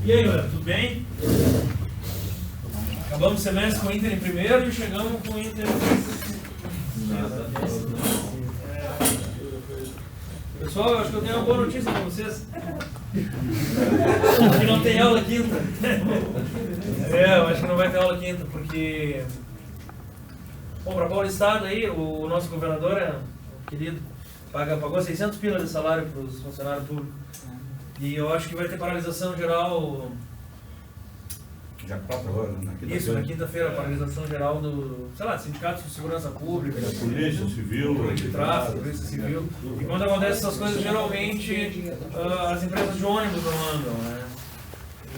E aí, galera, tudo bem? Acabamos o semestre com o Inter em primeiro e chegamos com o Inter Pessoal, eu acho que eu tenho uma boa notícia para vocês. Que não tem aula quinta. Eu acho que não vai ter aula quinta, porque... Bom, para qual estado aí, o nosso governador, querido, pagou 600 pilas de salário para os funcionários públicos. E eu acho que vai ter paralisação geral... Já 4 horas, né? Isso, na quinta-feira, paralisação geral do, sei lá, sindicatos de segurança pública, da Polícia Civil, de tráfego, Polícia Civil. E quando acontecem essas coisas, geralmente as empresas de ônibus não andam, né?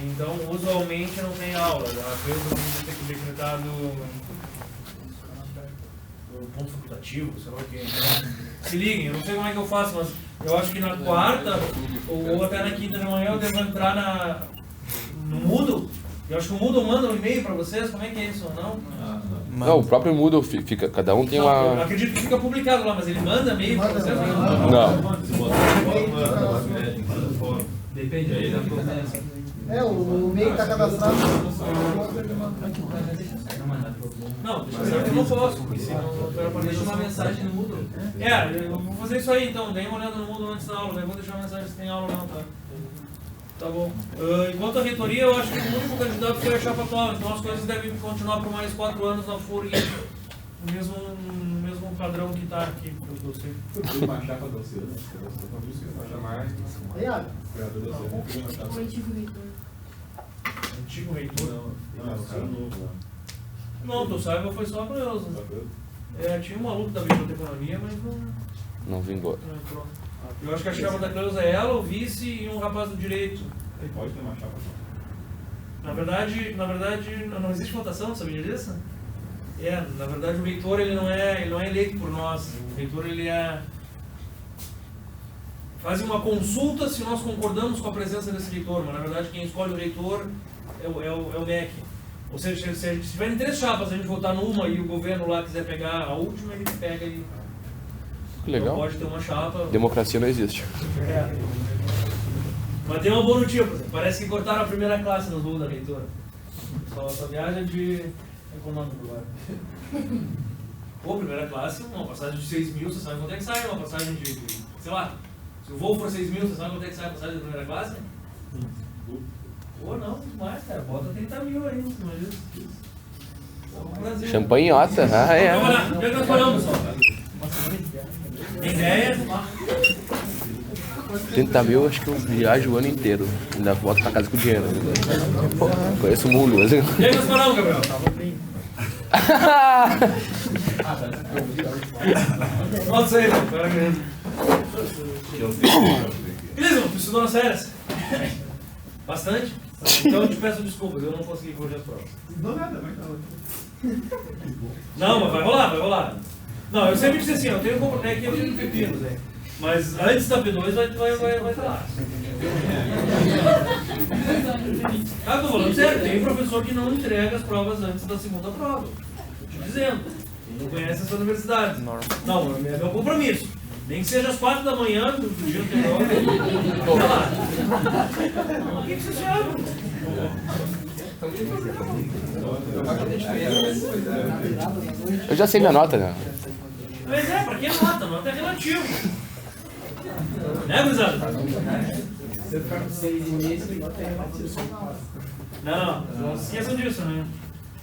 Então, usualmente não tem aula. Às vezes vamos ter que decretar do ponto facultativo, sei lá o que. Se liguem, eu não sei como é que eu faço, mas eu acho que na quarta ou até na quinta de manhã eu devo entrar no Moodle. Eu acho que o Moodle manda um e-mail para vocês, como é que é isso ou não? Não, o próprio Moodle fica, cada um tem não, uma... Eu acredito que fica publicado lá, mas ele manda e-mail para vocês? Não. Depende aí da província. O e-mail está cadastrado. Não, deixa eu não posso, porque senão deixa uma mensagem no Moodle. Eu vou fazer isso aí então, dê uma olhada no Moodle antes da aula, daí vou deixar uma mensagem se tem aula ou não, tá? Tá bom. Enquanto a reitoria, eu acho que o único candidato foi a chapa atual, então as coisas devem continuar por mais 4 anos na FURG, no mesmo padrão que está aqui, pelo que eu sei. Foi uma chapa do Oceano, vai chamar O antigo reitor. Antigo reitor? Não, o cara novo lá. Não, tu saiba, foi só a Cleusa. Tinha um maluco da biblioteconomia, mas Não vingou. não entrou. Eu acho que a chapa da Cleusa é ela, o vice e um rapaz do direito. Ele pode ter uma chapa só. Na verdade, não existe votação, sabia disso? Na verdade o reitor ele não é eleito por nós. O reitor ele faz uma consulta se nós concordamos com a presença desse reitor, mas na verdade quem escolhe o reitor é o MEC. Ou seja, se tiverem 3 chapas, a gente votar numa e o governo lá quiser pegar a última, ele pega e... Que legal. Então pode ter uma chapa. Democracia não existe. Mas tem uma boa notícia, parece que cortaram a primeira classe nos voos da reitora. Só viaja de econômico agora. Pô, primeira classe, uma passagem de 6 mil, você sabe quanto é que sai? Uma passagem de, sei lá, se o voo for 6 mil, você sabe quanto é que sai a passagem da primeira classe? Pô, não, muito mais, cara. Bota 30 mil aí, imagina. Champanhota? Ah, é. Vamos lá, onde é que nós paramos, pessoal? Tem ideia? 30 mil, acho que eu viajo o ano inteiro. Ainda volto pra casa com dinheiro. Conheço o mundo. Mas... E aí nós paramos, Gabriel? Volta isso aí, cara mesmo. Beleza, tu estudou nas férias? Bastante? Então eu te peço desculpas, eu não consegui corrigir as provas. Não nada, vai estar Não, mas vai rolar. Não, eu sempre disse assim, eu tenho comportamento aqui, eu tenho pepinos, né? Mas antes da P2 vai estar lá. Ah, tô falando sério, tem professor que não entrega as provas antes da segunda prova. Tô te dizendo. Não conhece essa universidade. Não, é meu compromisso. Nem que seja às 4 da manhã do dia anterior. Vai lá. O que você chama? Eu já sei minha nota, né? Mas pra que nota? Nota é relativo. Né, gurizada? Você ficar com 6,5, você nota é relativo. Não se esqueçam disso, né?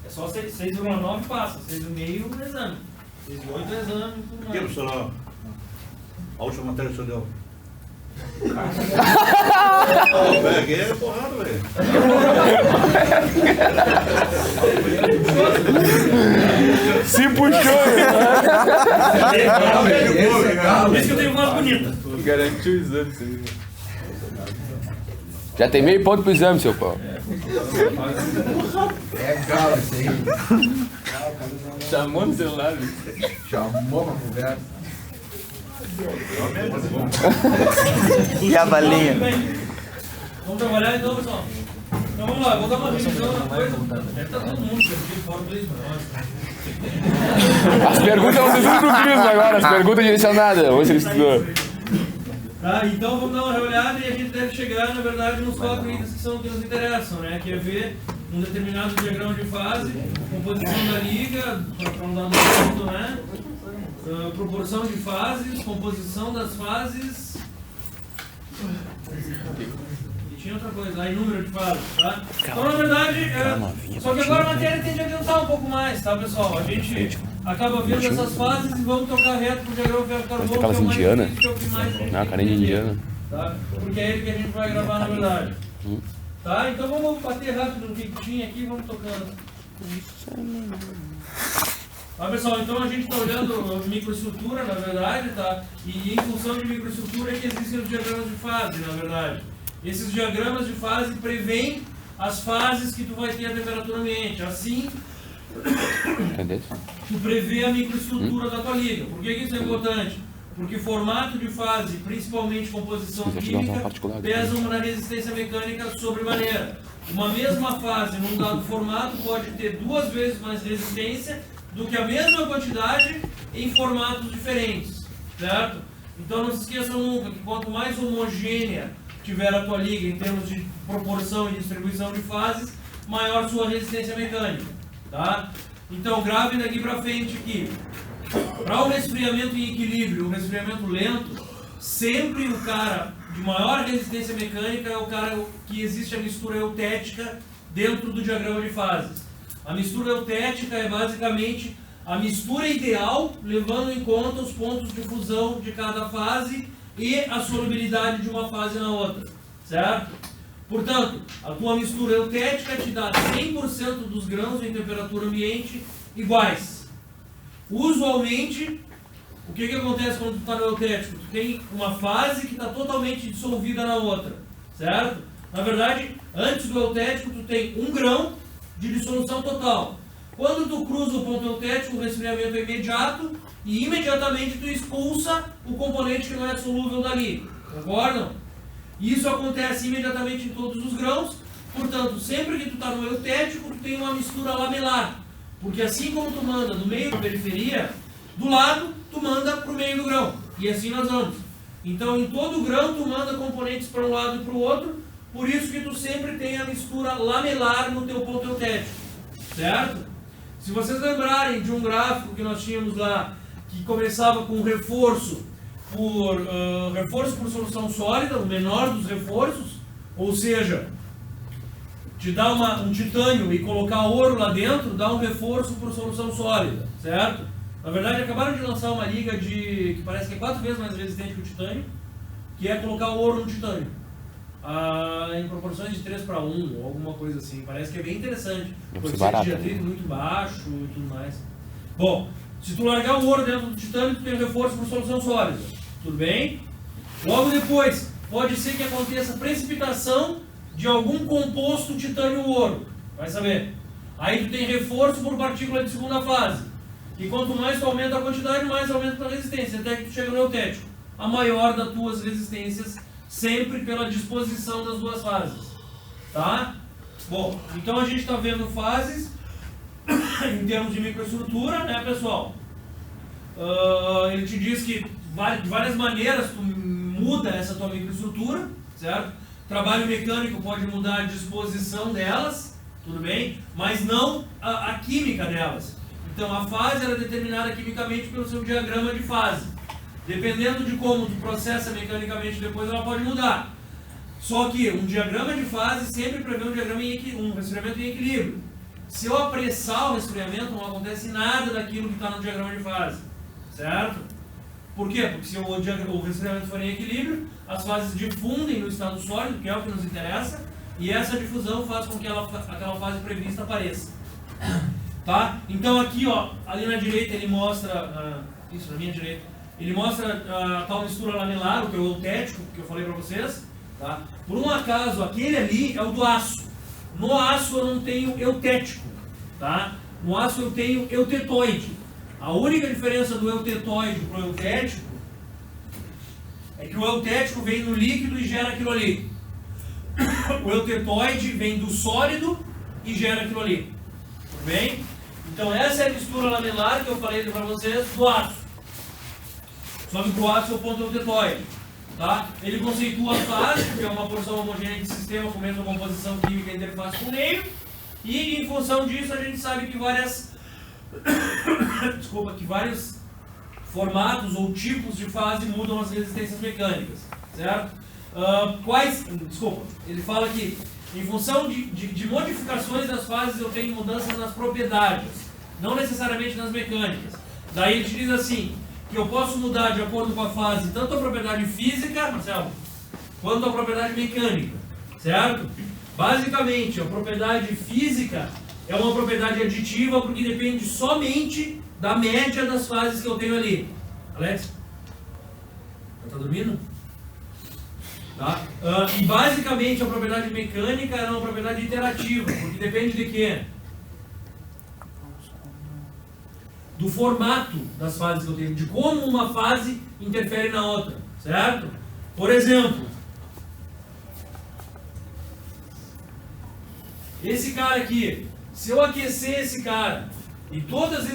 É só 6,9 passa, 6,5 no exame. 6,8 no exame. Que, professor? A última matéria que o senhor deu? Peguei é porrada, velho. Se puxou! Por isso que eu tenho voz bonita. Garantiu o exame, isso aí. Já tem meio ponto pro exame, seu pau. É galo isso aí. Chamou no celular, Chamou pra conversa. E a balinha? Vamos trabalhar então, pessoal? Então vamos lá, vou dar uma revisão na coisa. Deve estar todo mundo perdido fora do Clisma. As perguntas vão ser tudo pro Clisma agora, as perguntas direcionadas. Vamos ver se ele estudou. Tá? Então vamos dar uma olhada e a gente deve chegar, na verdade, nos 4 itens que são que nos interessam, né? Que é ver um determinado diagrama de fase, composição da liga, para um dado ponto, né? Proporção de fases, composição das fases. E tinha outra coisa, aí número de fases, tá? Então, na verdade, só que agora a matéria tem que adiantar um pouco mais, tá, pessoal? A gente acaba vendo essas fases e vamos tocar reto pro diagrama ferro carbono, Aquelas que é o mais indianas? difícil, que é o que mais a gente Ah, tem carinha que entender, indiana. tá? Porque é ele que a gente vai gravar, na verdade. Tá? Então vamos bater rápido no que tinha aqui e vamos tocando. Tá, pessoal, então a gente está olhando microestrutura, na verdade, tá? E em função de microestrutura é que existem os diagramas de fase, na verdade. Esses diagramas de fase prevêem as fases que tu vai ter a temperatura ambiente. Assim, Entendeu? tu prevê a microestrutura da tua liga. Por que isso é importante? Porque formato de fase, principalmente composição química, pesam na resistência mecânica sobremaneira. Uma mesma fase num dado formato pode ter 2 vezes mais resistência do que a mesma quantidade em formatos diferentes, certo? Então não se esqueçam nunca que quanto mais homogênea tiver a tua liga em termos de proporção e distribuição de fases, maior sua resistência mecânica, tá? Então gravem daqui para frente que para o resfriamento em equilíbrio, o resfriamento lento, sempre o cara de maior resistência mecânica é o cara que existe a mistura eutética dentro do diagrama de fases. A mistura eutética é basicamente a mistura ideal, levando em conta os pontos de fusão de cada fase e a solubilidade de uma fase na outra, certo? Portanto, a tua mistura eutética te dá 100% dos grãos em temperatura ambiente iguais. Usualmente, o que acontece quando tu está no eutético? Tu tem uma fase que está totalmente dissolvida na outra, certo? Na verdade, antes do eutético, tu tem 1 grão de dissolução total. Quando tu cruza o ponto eutético, o resfriamento é imediato e imediatamente tu expulsa o componente que não é solúvel dali. Concordam? Isso acontece imediatamente em todos os grãos, portanto, sempre que tu está no eutético, tu tem uma mistura lamelar. Porque assim como tu manda do meio da periferia, do lado, tu manda para o meio do grão. E assim nós vamos. Então, em todo grão, tu manda componentes para um lado e para o outro, por isso que tu sempre tem a mistura lamelar no teu ponto eutético. Certo? Se vocês lembrarem de um gráfico que nós tínhamos lá, que começava com reforço por solução sólida, o menor dos reforços, ou seja, te dá um titânio e colocar ouro lá dentro, dá um reforço por solução sólida, certo? Na verdade, acabaram de lançar uma liga que parece que é 4 vezes mais resistente que o titânio, que é colocar o ouro no titânio. Em proporções de 3:1 ou alguma coisa assim. Parece que é bem interessante. Coeficiente de atrito muito baixo e tudo mais. Bom, se tu largar o ouro dentro do titânio, tu tem reforço por solução sólida. Tudo bem? Logo depois, pode ser que aconteça precipitação de algum composto titânio-ouro. Vai saber. Aí tu tem reforço por partícula de segunda fase. E quanto mais tu aumenta a quantidade, mais aumenta a resistência, até que tu chega no eutético. A maior das tuas resistências, sempre pela disposição das 2 fases. Tá? Bom, então a gente está vendo fases em termos de microestrutura, né, pessoal? Ele te diz que de várias maneiras tu muda essa tua microestrutura, certo? Trabalho mecânico pode mudar a disposição delas, tudo bem? Mas não a química delas. Então a fase era determinada quimicamente pelo seu diagrama de fase. Dependendo de como tu processa mecanicamente depois, ela pode mudar. Só que um diagrama de fase sempre prevê um resfriamento em equilíbrio. Se eu apressar o resfriamento, não acontece nada daquilo que está no diagrama de fase. Certo? Por quê? Porque se o resfriamento for em equilíbrio, as fases difundem no estado sólido, que é o que nos interessa, e essa difusão faz com que aquela fase prevista apareça. Tá? Então aqui, ó, ali na direita ele mostra, isso na minha direita, ele mostra a tal mistura lamelar, o que é o eutético, que eu falei para vocês. Tá? Por um acaso, aquele ali é o do aço. No aço eu não tenho eutético. Tá? No aço eu tenho eutetoide. A única diferença do eutetoide para o eutético é que o eutético vem no líquido e gera aquilo ali. O eutetoide vem do sólido e gera aquilo ali. Tudo bem? Então essa é a mistura lamelar que eu falei para vocês do aço. Só que o aço é o ponto eutetoide. Tá? Ele conceitua a fase, que é uma porção homogênea de sistema com mesma composição química e interface com o meio, e em função disso a gente sabe que várias que vários formatos ou tipos de fase mudam as resistências mecânicas, certo? Ele fala que em função de modificações das fases eu tenho mudanças nas propriedades, não necessariamente nas mecânicas. Daí ele diz assim, que eu posso mudar de acordo com a fase tanto a propriedade física, Marcelo, quanto a propriedade mecânica, certo? Basicamente, a propriedade física é uma propriedade aditiva porque depende somente da média das fases que eu tenho ali. Alex? Tá dormindo? Tá? E basicamente a propriedade mecânica é uma propriedade iterativa, porque depende de quê? Do formato das fases que eu tenho, de como uma fase interfere na outra, certo? Por exemplo, esse cara aqui, se eu aquecer esse cara e todas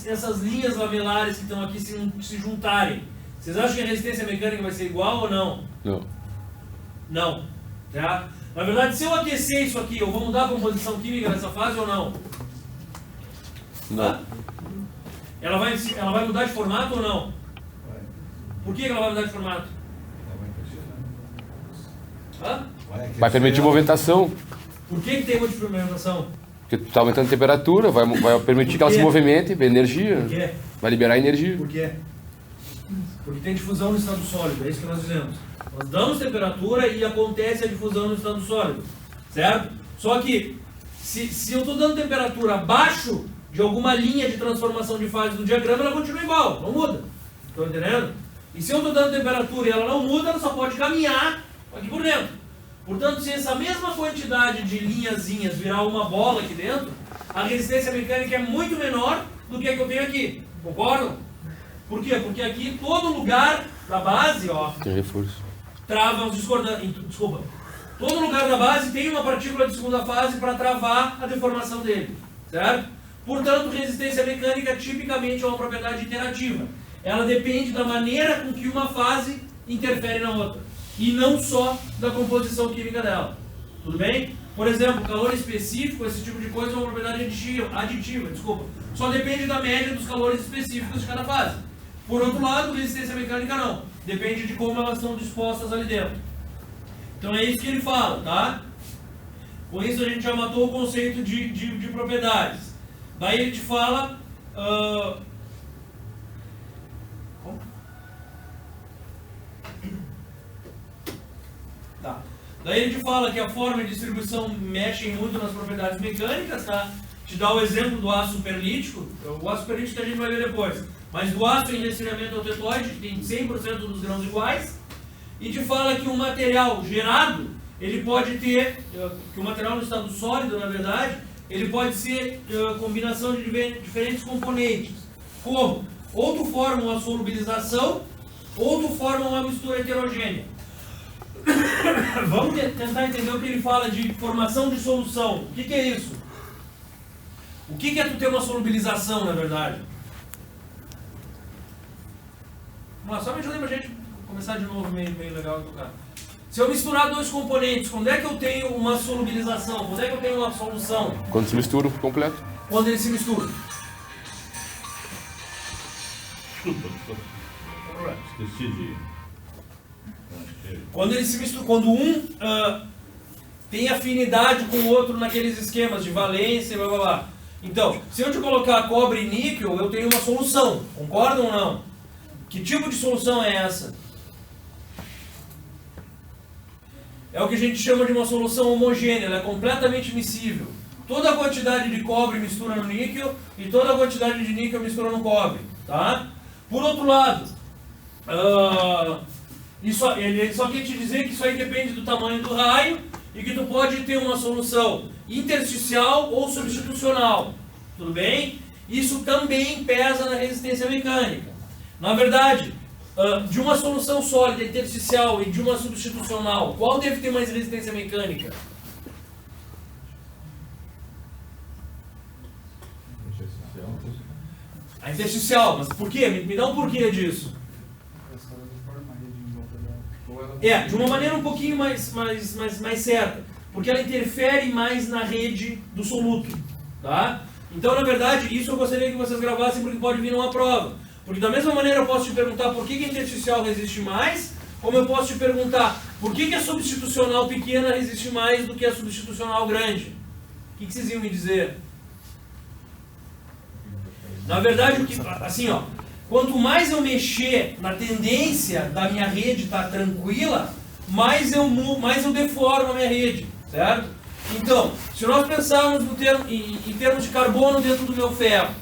essas linhas lamelares que estão aqui se juntarem, vocês acham que a resistência mecânica vai ser igual ou não? Não. Não. Tá? Na verdade, se eu aquecer isso aqui, eu vou mudar a composição química dessa fase ou não? Não. Tá? Ela vai mudar de formato ou não? Por que ela vai mudar de formato? Hã? Vai permitir movimentação, Por que tem movimentação? porque tu tá aumentando a temperatura, vai permitir que ela se movimente, energia, Por quê? vai liberar energia. Por quê? Porque tem difusão no estado sólido, é isso que nós dizemos. Nós damos temperatura e acontece a difusão no estado sólido, certo? Só que, se eu estou dando temperatura abaixo de alguma linha de transformação de fase do diagrama, ela continua igual, não muda. Estão entendendo? E se eu estou dando temperatura e ela não muda, ela só pode caminhar aqui por dentro. Portanto, se essa mesma quantidade de linhazinhas virar uma bola aqui dentro, a resistência mecânica é muito menor do que a que eu tenho aqui. Concordam? Por quê? Porque aqui todo lugar da base, ó, Tem reforço. trava os discordantes. Desculpa. Todo lugar da base tem uma partícula de segunda fase para travar a deformação dele. Certo? Portanto, resistência mecânica tipicamente é uma propriedade iterativa. Ela depende da maneira com que uma fase interfere na outra. E não só da composição química dela. Tudo bem? Por exemplo, calor específico, esse tipo de coisa é uma propriedade aditiva, só depende da média dos calores específicos de cada fase. Por outro lado, resistência mecânica não. Depende de como elas estão dispostas ali dentro. Então é isso que ele fala, tá? Com isso a gente já matou o conceito de propriedades. Daí ele te fala... Tá. Daí ele te fala que a forma de distribuição mexe muito nas propriedades mecânicas, tá? Te dá o exemplo do aço superlítico. O aço superlítico a gente vai ver depois. Mas do aço em resfriamento autetóide, que tem 100% dos grãos iguais. E te fala que o material gerado, ele pode ter, que o material no estado sólido, na verdade, ele pode ser combinação de diferentes componentes. Como? Ou tu forma uma solubilização, ou tu forma uma mistura heterogênea. Vamos tentar entender o que ele fala de formação de solução. O que é isso? O que é tu ter uma solubilização, na verdade? Vamos lá, só me ajuda aí pra gente começar de novo, meio legal de tocar. Se eu misturar dois componentes, quando é que eu tenho uma solubilização? Quando é que eu tenho uma solução? Quando se mistura por completo. Quando eles se misturam. Desculpa. Esqueci de... Quando eles se misturam, quando um tem afinidade com o outro naqueles esquemas de valência, blá blá blá. Então, se eu te colocar cobre e níquel, eu tenho uma solução. Concordam ou não? Que tipo de solução é essa? É o que a gente chama de uma solução homogênea, ela é completamente miscível. Toda a quantidade de cobre mistura no níquel e toda a quantidade de níquel mistura no cobre. Tá? Por outro lado, ele só quer te dizer que isso aí depende do tamanho do raio e que tu pode ter uma solução intersticial ou substitucional. Tudo bem? Isso também pesa na resistência mecânica. Na verdade, de uma solução sólida intersticial e de uma substitucional, qual deve ter mais resistência mecânica? A intersticial, mas por quê? Me dá um porquê disso. de uma maneira um pouquinho mais certa, porque ela interfere mais na rede do soluto, tá? Então, na verdade, isso eu gostaria que vocês gravassem porque pode vir numa prova. Porque da mesma maneira eu posso te perguntar por que a intersticial resiste mais, como eu posso te perguntar por que a substitucional pequena resiste mais do que a substitucional grande. O que vocês iam me dizer? Na verdade, assim, ó, quanto mais eu mexer na tendência da minha rede estar tranquila, mais eu deformo a minha rede, certo? Então, se nós pensarmos em termos de carbono dentro do meu ferro,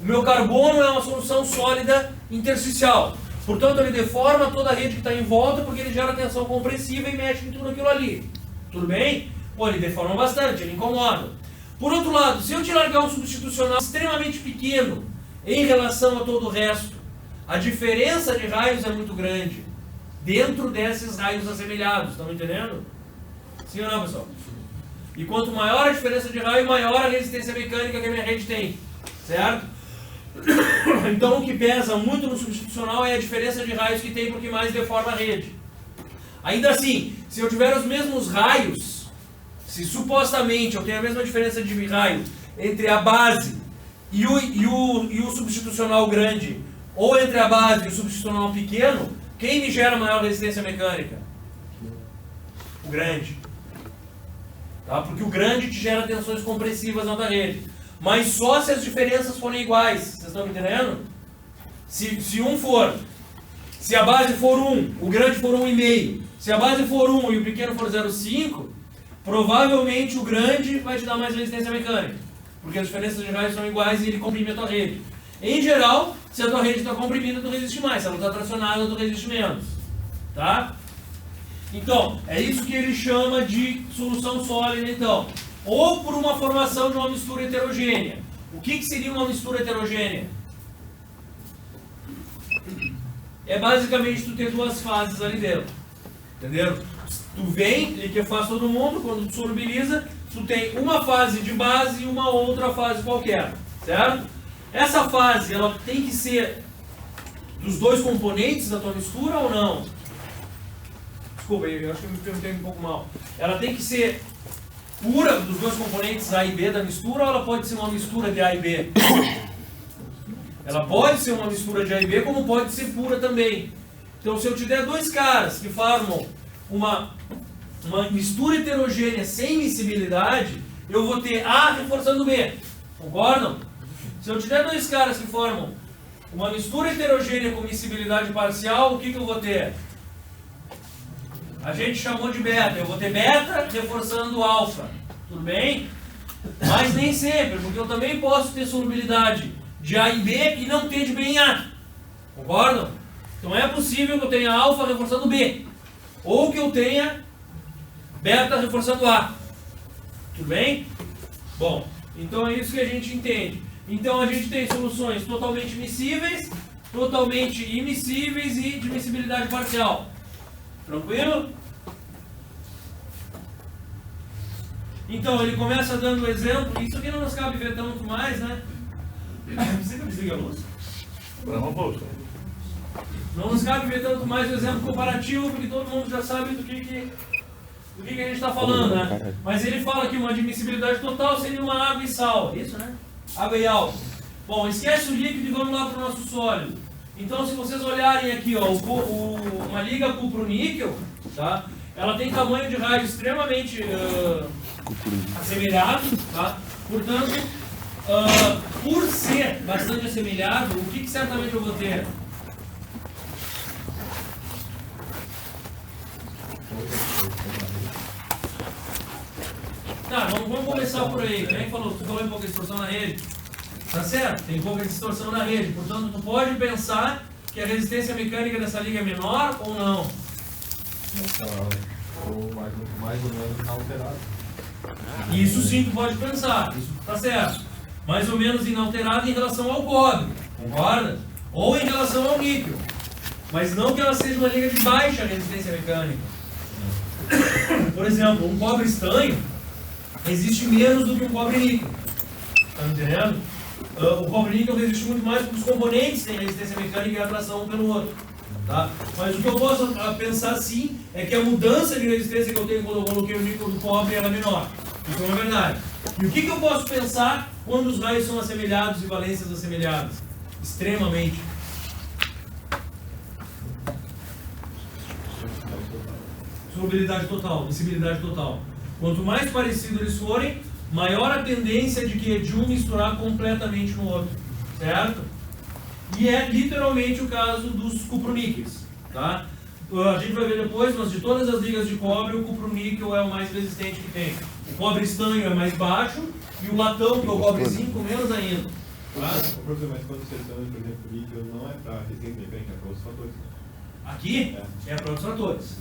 o meu carbono é uma solução sólida intersticial. Portanto, ele deforma toda a rede que está em volta porque ele gera tensão compressiva e mexe em tudo aquilo ali. Tudo bem? Pô, ele deforma bastante, ele incomoda. Por outro lado, se eu te largar um substitucional extremamente pequeno em relação a todo o resto, a diferença de raios é muito grande dentro desses raios assemelhados. Estão entendendo? Sim ou não, pessoal? E quanto maior a diferença de raio, maior a resistência mecânica que a minha rede tem. Certo? Então o que pesa muito no substitucional é a diferença de raios que tem, porque mais deforma a rede. Ainda assim, se eu tiver os mesmos raios, se supostamente eu tenho a mesma diferença de raio entre a base e o substitucional grande, ou entre a base e o substitucional pequeno, quem me gera maior resistência mecânica? O grande. Tá? Porque o grande te gera tensões compressivas na tua rede. Mas só se as diferenças forem iguais. Vocês estão me entendendo? Se a base for 1, o grande for 1,5. Se a base for 1 e o pequeno for 0,5, provavelmente o grande vai te dar mais resistência mecânica. Porque as diferenças de raios são iguais e ele comprime a tua rede. Em geral, se a tua rede está comprimida, tu resiste mais. Se ela está tracionada, tu resiste menos. Tá? Então, é isso que ele chama de solução sólida, então. Ou por uma formação de uma mistura heterogênea. O que seria uma mistura heterogênea? É basicamente tu ter duas fases ali dentro. Entenderam? Tu vem, liquefaz todo mundo, quando tu solubiliza, tu tem uma fase de base e uma outra fase qualquer. Certo? Essa fase, ela tem que ser dos dois componentes da tua mistura ou não? Desculpa, eu acho que eu me perguntei um pouco mal. Ela tem que ser pura dos dois componentes A e B da mistura, ou ela pode ser uma mistura de A e B? Ela pode ser uma mistura de A e B, como pode ser pura também. Então, se eu te der dois caras que formam uma mistura heterogênea sem miscibilidade, eu vou ter A reforçando B. Concordam? Se eu te der dois caras que formam uma mistura heterogênea com miscibilidade parcial, o que eu vou ter? A gente chamou de beta. Eu vou ter beta reforçando alfa. Tudo bem? Mas nem sempre, porque eu também posso ter solubilidade de A em B e não ter de B em A. Concordam? Então é possível que eu tenha alfa reforçando B. Ou que eu tenha beta reforçando A. Tudo bem? Bom, então é isso que a gente entende. Então a gente tem soluções totalmente miscíveis, totalmente immiscíveis e de miscibilidade parcial. Tranquilo? Então, ele começa dando o exemplo, isso aqui não nos cabe ver tanto mais, né? Você que desliga a luz? Não nos cabe ver tanto mais o exemplo comparativo, porque todo mundo já sabe do que a gente está falando, né? Mas ele fala que uma admissibilidade total seria uma água e sal, é isso, né? Água e álcool. Bom, esquece o líquido e vamos lá para o nosso sólido. Então, se vocês olharem aqui, ó, uma liga cupro-níquel, tá? Ela tem tamanho de raio extremamente assemelhado, tá? Portanto, por ser bastante assemelhado, o que certamente eu vou ter? Tá, vamos começar por aí. Quem falou? Tu falou em pouca distorção na rede. Tá certo? Tem pouca distorção na rede. Portanto, tu pode pensar que a resistência mecânica dessa liga é menor ou não? Ou mais ou menos inalterado. Isso sim tu pode pensar. Isso tá certo. Mais ou menos inalterado em relação ao cobre. Concorda? Ou em relação ao níquel. Mas não que ela seja uma liga de baixa resistência mecânica. Por exemplo, um cobre estanho resiste menos do que um cobre níquel. Tá entendendo? O cobre níquel resiste muito mais porque os componentes têm resistência mecânica e atração um pelo outro. Tá? Mas o que eu posso pensar sim é que a mudança de resistência que eu tenho quando eu coloquei o níquel do cobre ela é menor. Isso é uma verdade. E o que eu posso pensar quando os raios são assemelhados e valências assemelhadas? Extremamente. Solubilidade total, miscibilidade total. Quanto mais parecido eles forem, maior a tendência de que de um misturar completamente no outro, certo? E é literalmente o caso dos cuproníqueis, tá? A gente vai ver depois, mas de todas as ligas de cobre, o cuproníquel é o mais resistente que tem. O cobre estanho é mais baixo e o latão, que é o cobre zinco, menos ainda. Tá? Professor, mas quando você seleciona, por exemplo, o níquel não é para resistência mecânica, é para outros fatores. Aqui é para outros fatores.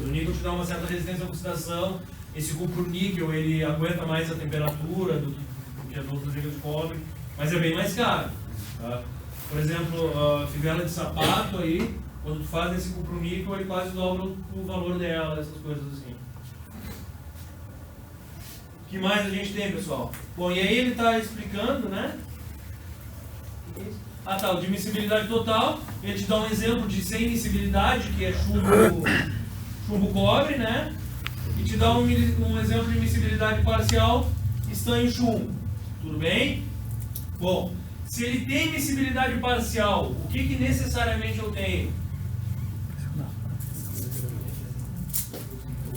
O níquel te dá uma certa resistência à oxidação. Esse cuproníquel ele aguenta mais a temperatura do que as outras ligas de cobre, mas é bem mais caro. Tá? Por exemplo, a fivela de sapato aí, quando tu faz esse cuproníquel, ele quase dobra o valor dela, essas coisas assim. O que mais a gente tem, pessoal? Bom, e aí ele está explicando, né? Ah tá, o de miscibilidade total, ele te dá um exemplo de sem miscibilidade, que é chumbo cobre, né? E te dá um exemplo de miscibilidade parcial, estanho chumbo. Tudo bem? Bom, se ele tem miscibilidade parcial, o que necessariamente eu tenho?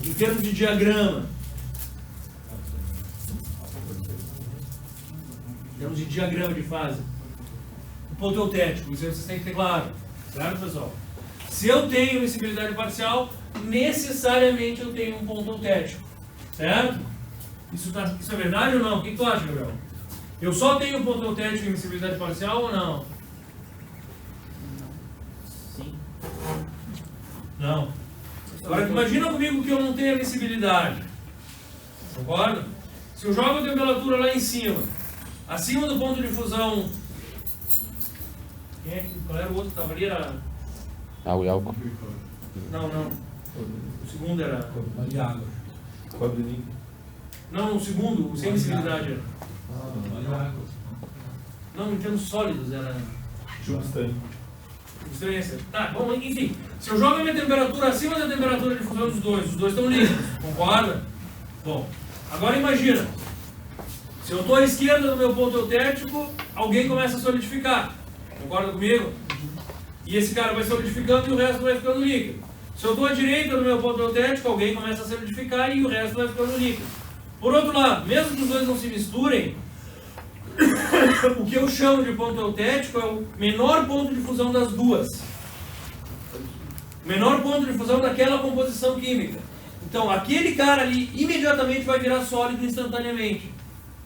Em termos de diagrama. Em termos de diagrama de fase. O ponto eutético, isso aí vocês têm que ter claro. Certo, pessoal? Se eu tenho miscibilidade parcial, necessariamente eu tenho um ponto eutético. Certo? Isso é verdade ou não? O que tu acha, Gabriel? Eu só tenho ponto eutético e miscibilidade parcial ou não? Sim. Não. Agora imagina comigo que eu não tenho a miscibilidade. Concorda? Se eu jogo a temperatura lá em cima, acima do ponto de fusão. Qual era o outro que estava ali? Era... Água e álcool. Não. O segundo era. De água. Cobre níquel. Não, o segundo, o sem miscibilidade era. água. Não, em termos sólidos era. Substância. Substância. Tá, bom, enfim. Se eu jogo a minha temperatura acima da temperatura de fusão dos dois estão líquidos, concorda? Bom, agora imagina. Se eu estou à esquerda do meu ponto eutético, alguém começa a solidificar. Concorda comigo? E esse cara vai solidificando e o resto vai ficando líquido. Se eu estou à direita do meu ponto eutético, alguém começa a solidificar e o resto vai ficando líquido. Por outro lado, mesmo que os dois não se misturem, o que eu chamo de ponto eutético é o menor ponto de fusão das duas. O menor ponto de fusão daquela composição química. Então, aquele cara ali imediatamente vai virar sólido instantaneamente.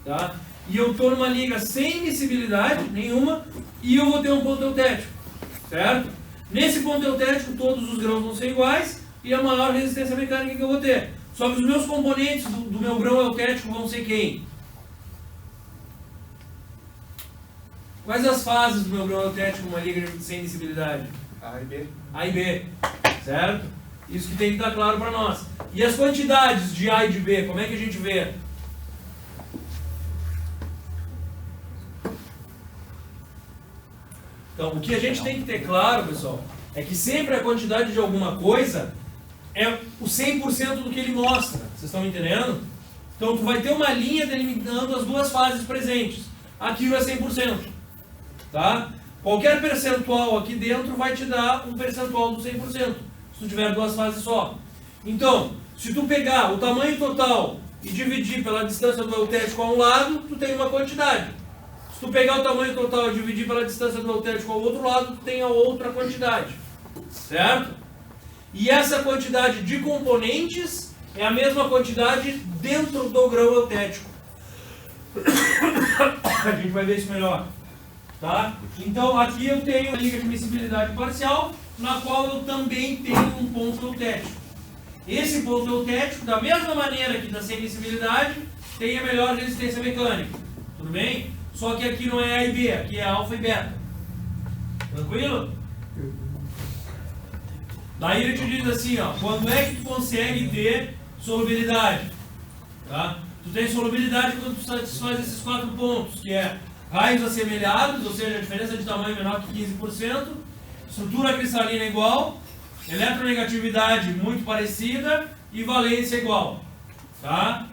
Tá? E eu estou numa liga sem miscibilidade nenhuma e eu vou ter um ponto eutético. Certo? Nesse ponto eutético, todos os grãos vão ser iguais e a maior resistência mecânica que eu vou ter. Só que os meus componentes do meu grão eutético vão ser quem? Quais as fases do meu grão eutético numa liga sem miscibilidade? A e B. A e B, certo? Isso que tem que estar claro para nós. E as quantidades de A e de B, como é que a gente vê? Então, o que a gente tem que ter claro, pessoal, é que sempre a quantidade de alguma coisa é o 100% do que ele mostra. Vocês estão me entendendo? Então, tu vai ter uma linha delimitando as duas fases presentes. Aquilo é 100%. Tá? Qualquer percentual aqui dentro vai te dar um percentual do 100%, se tu tiver duas fases só. Então, se tu pegar o tamanho total e dividir pela distância do eutético a um lado, tu tem uma quantidade. Se tu pegar o tamanho total e dividir pela distância do eutético ao outro lado, tu tem a outra quantidade. Certo? E essa quantidade de componentes é a mesma quantidade dentro do grão eutético. A gente vai ver isso melhor. Tá? Então aqui eu tenho a liga de miscibilidade parcial, na qual eu também tenho um ponto eutético. Esse ponto eutético, da mesma maneira que da sem miscibilidade, tem a melhor resistência mecânica. Tudo bem? Só que aqui não é A e B, aqui é alfa e beta. Tranquilo? Daí ele te diz assim, ó, quando é que tu consegue ter solubilidade? Tá? Tu tem solubilidade quando tu satisfaz esses 4 pontos, que é raios assemelhados, ou seja, a diferença de tamanho menor que 15%, estrutura cristalina igual, eletronegatividade muito parecida e valência igual. Tá?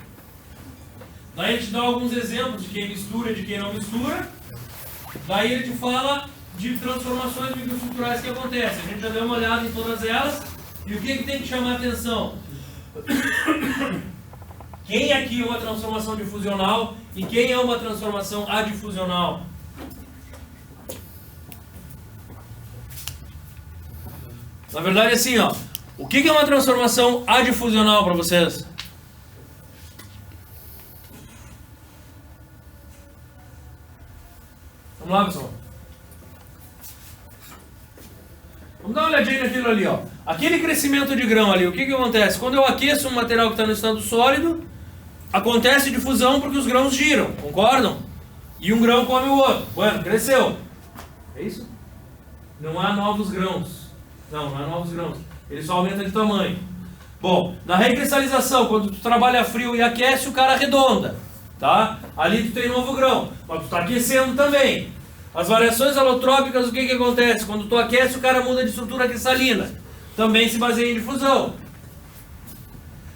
Daí ele te dá alguns exemplos de quem mistura e de quem não mistura. Daí ele te fala de transformações microestruturais que acontecem. A gente já deu uma olhada em todas elas. E o que tem que chamar a atenção? Quem aqui é uma transformação difusional e quem é uma transformação adifusional? Na verdade, assim, ó. O que é uma transformação adifusional para vocês? Vamos lá, pessoal. Vamos dar uma olhadinha naquilo ali, ó. Aquele crescimento de grão ali, o que acontece? Quando eu aqueço um material que está no estado sólido, acontece difusão porque os grãos giram, concordam? E um grão come o outro. Bueno, cresceu. É isso? Não há novos grãos. Não há novos grãos. Ele só aumenta de tamanho. Bom, na recristalização, quando tu trabalha frio e aquece, o cara arredonda. Tá? Ali tu tem novo grão, mas tu está aquecendo também. As variações alotrópicas, o que acontece? Quando tu aquece, o cara muda de estrutura cristalina. Também se baseia em difusão.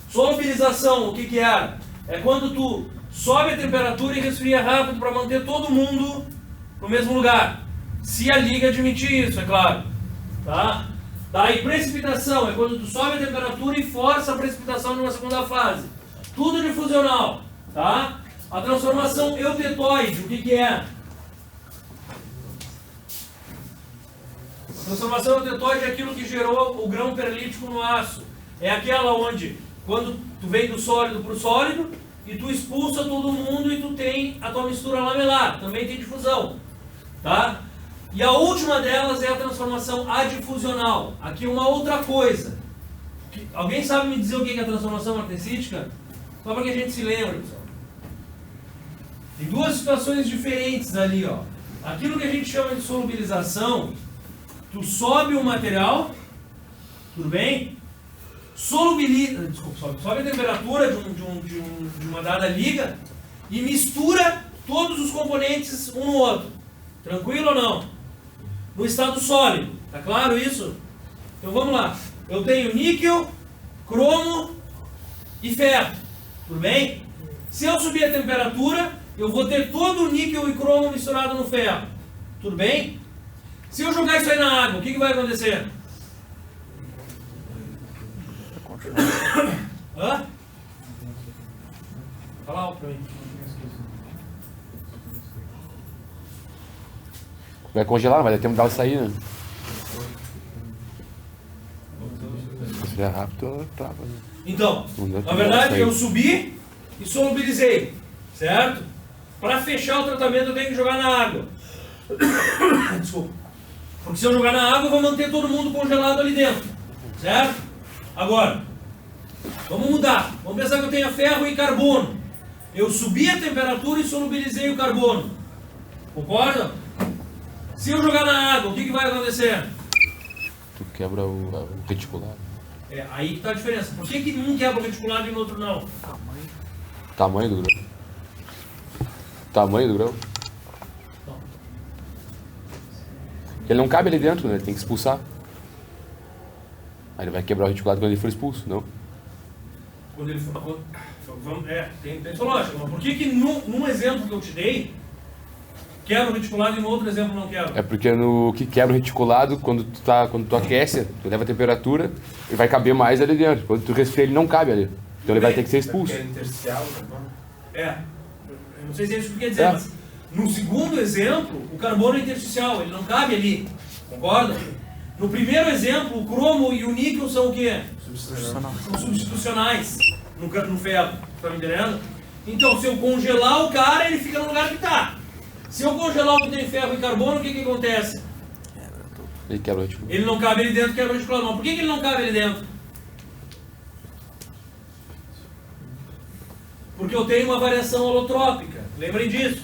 Solubilização, o que é? É quando tu sobe a temperatura e resfria rápido para manter todo mundo no mesmo lugar. Se a liga admitir isso, é claro. Tá? Daí precipitação, é quando tu sobe a temperatura e força a precipitação numa segunda fase. Tudo difusional. Tá? A transformação eutetoide, o que é? A transformação eutetoide é aquilo que gerou o grão perlítico no aço. É aquela onde, quando tu vem do sólido para o sólido, e tu expulsa todo mundo e tu tem a tua mistura lamelar. Também tem difusão. Tá? E a última delas é a transformação adifusional. Aqui uma outra coisa. Alguém sabe me dizer o que é a transformação martensítica? Só para que a gente se lembre, pessoal. Tem duas situações diferentes ali, ó. Aquilo que a gente chama de solubilização, tu sobe o material, tudo bem? Solubiliza, desculpa, sobe a temperatura de uma dada liga e mistura todos os componentes um no outro. Tranquilo ou não? No estado sólido, tá claro isso? Então vamos lá. Eu tenho níquel, cromo e ferro, tudo bem? Se eu subir a temperatura, eu vou ter todo o níquel e cromo misturado no ferro. Tudo bem? Se eu jogar isso aí na água, o que vai acontecer? Hã? Fala alto pra mim. Vai congelar, vai dar tempo dela sair, né? Se é rápido, trava, né? Então, na verdade, eu subi e solubilizei, certo? Para fechar o tratamento, eu tenho que jogar na água. Desculpa. Porque se eu jogar na água, eu vou manter todo mundo congelado ali dentro, certo? Agora, vamos mudar. Vamos pensar que eu tenho ferro e carbono. Eu subi a temperatura e solubilizei o carbono. Concorda? Se eu jogar na água, o que vai acontecer? Tu quebra o reticulado. É aí que está a diferença. Por que um quebra o reticulado e no outro não? Tamanho do grão. Tamanho do grão. Ele não cabe ali dentro, né? Ele tem que expulsar. Aí ele vai quebrar o reticulado quando ele for expulso, não? Quando ele for... tem sua lógica. Mas por que num exemplo que eu te dei, quebra o reticulado e no outro exemplo não quebra? É porque no que quebra o reticulado, quando tu aquece, tu leva a temperatura, ele vai caber mais ali dentro. Quando tu resfria, ele não cabe ali. Então ele vai ter que ser expulso. Eu não sei se é isso que quer dizer, mas no segundo exemplo, o carbono é intersticial, ele não cabe ali. Concorda? No primeiro exemplo, o cromo e o níquel são o quê? São substitucionais no ferro. Tá me entendendo? Então, se eu congelar o cara, ele fica no lugar que está. Se eu congelar o que tem ferro e carbono, o que acontece? Ele quebra o reticulado. Ele não cabe ali dentro, quebra o reticulado. Mas por que ele não cabe ali dentro? Porque eu tenho uma variação holotrópica. Lembrem disso.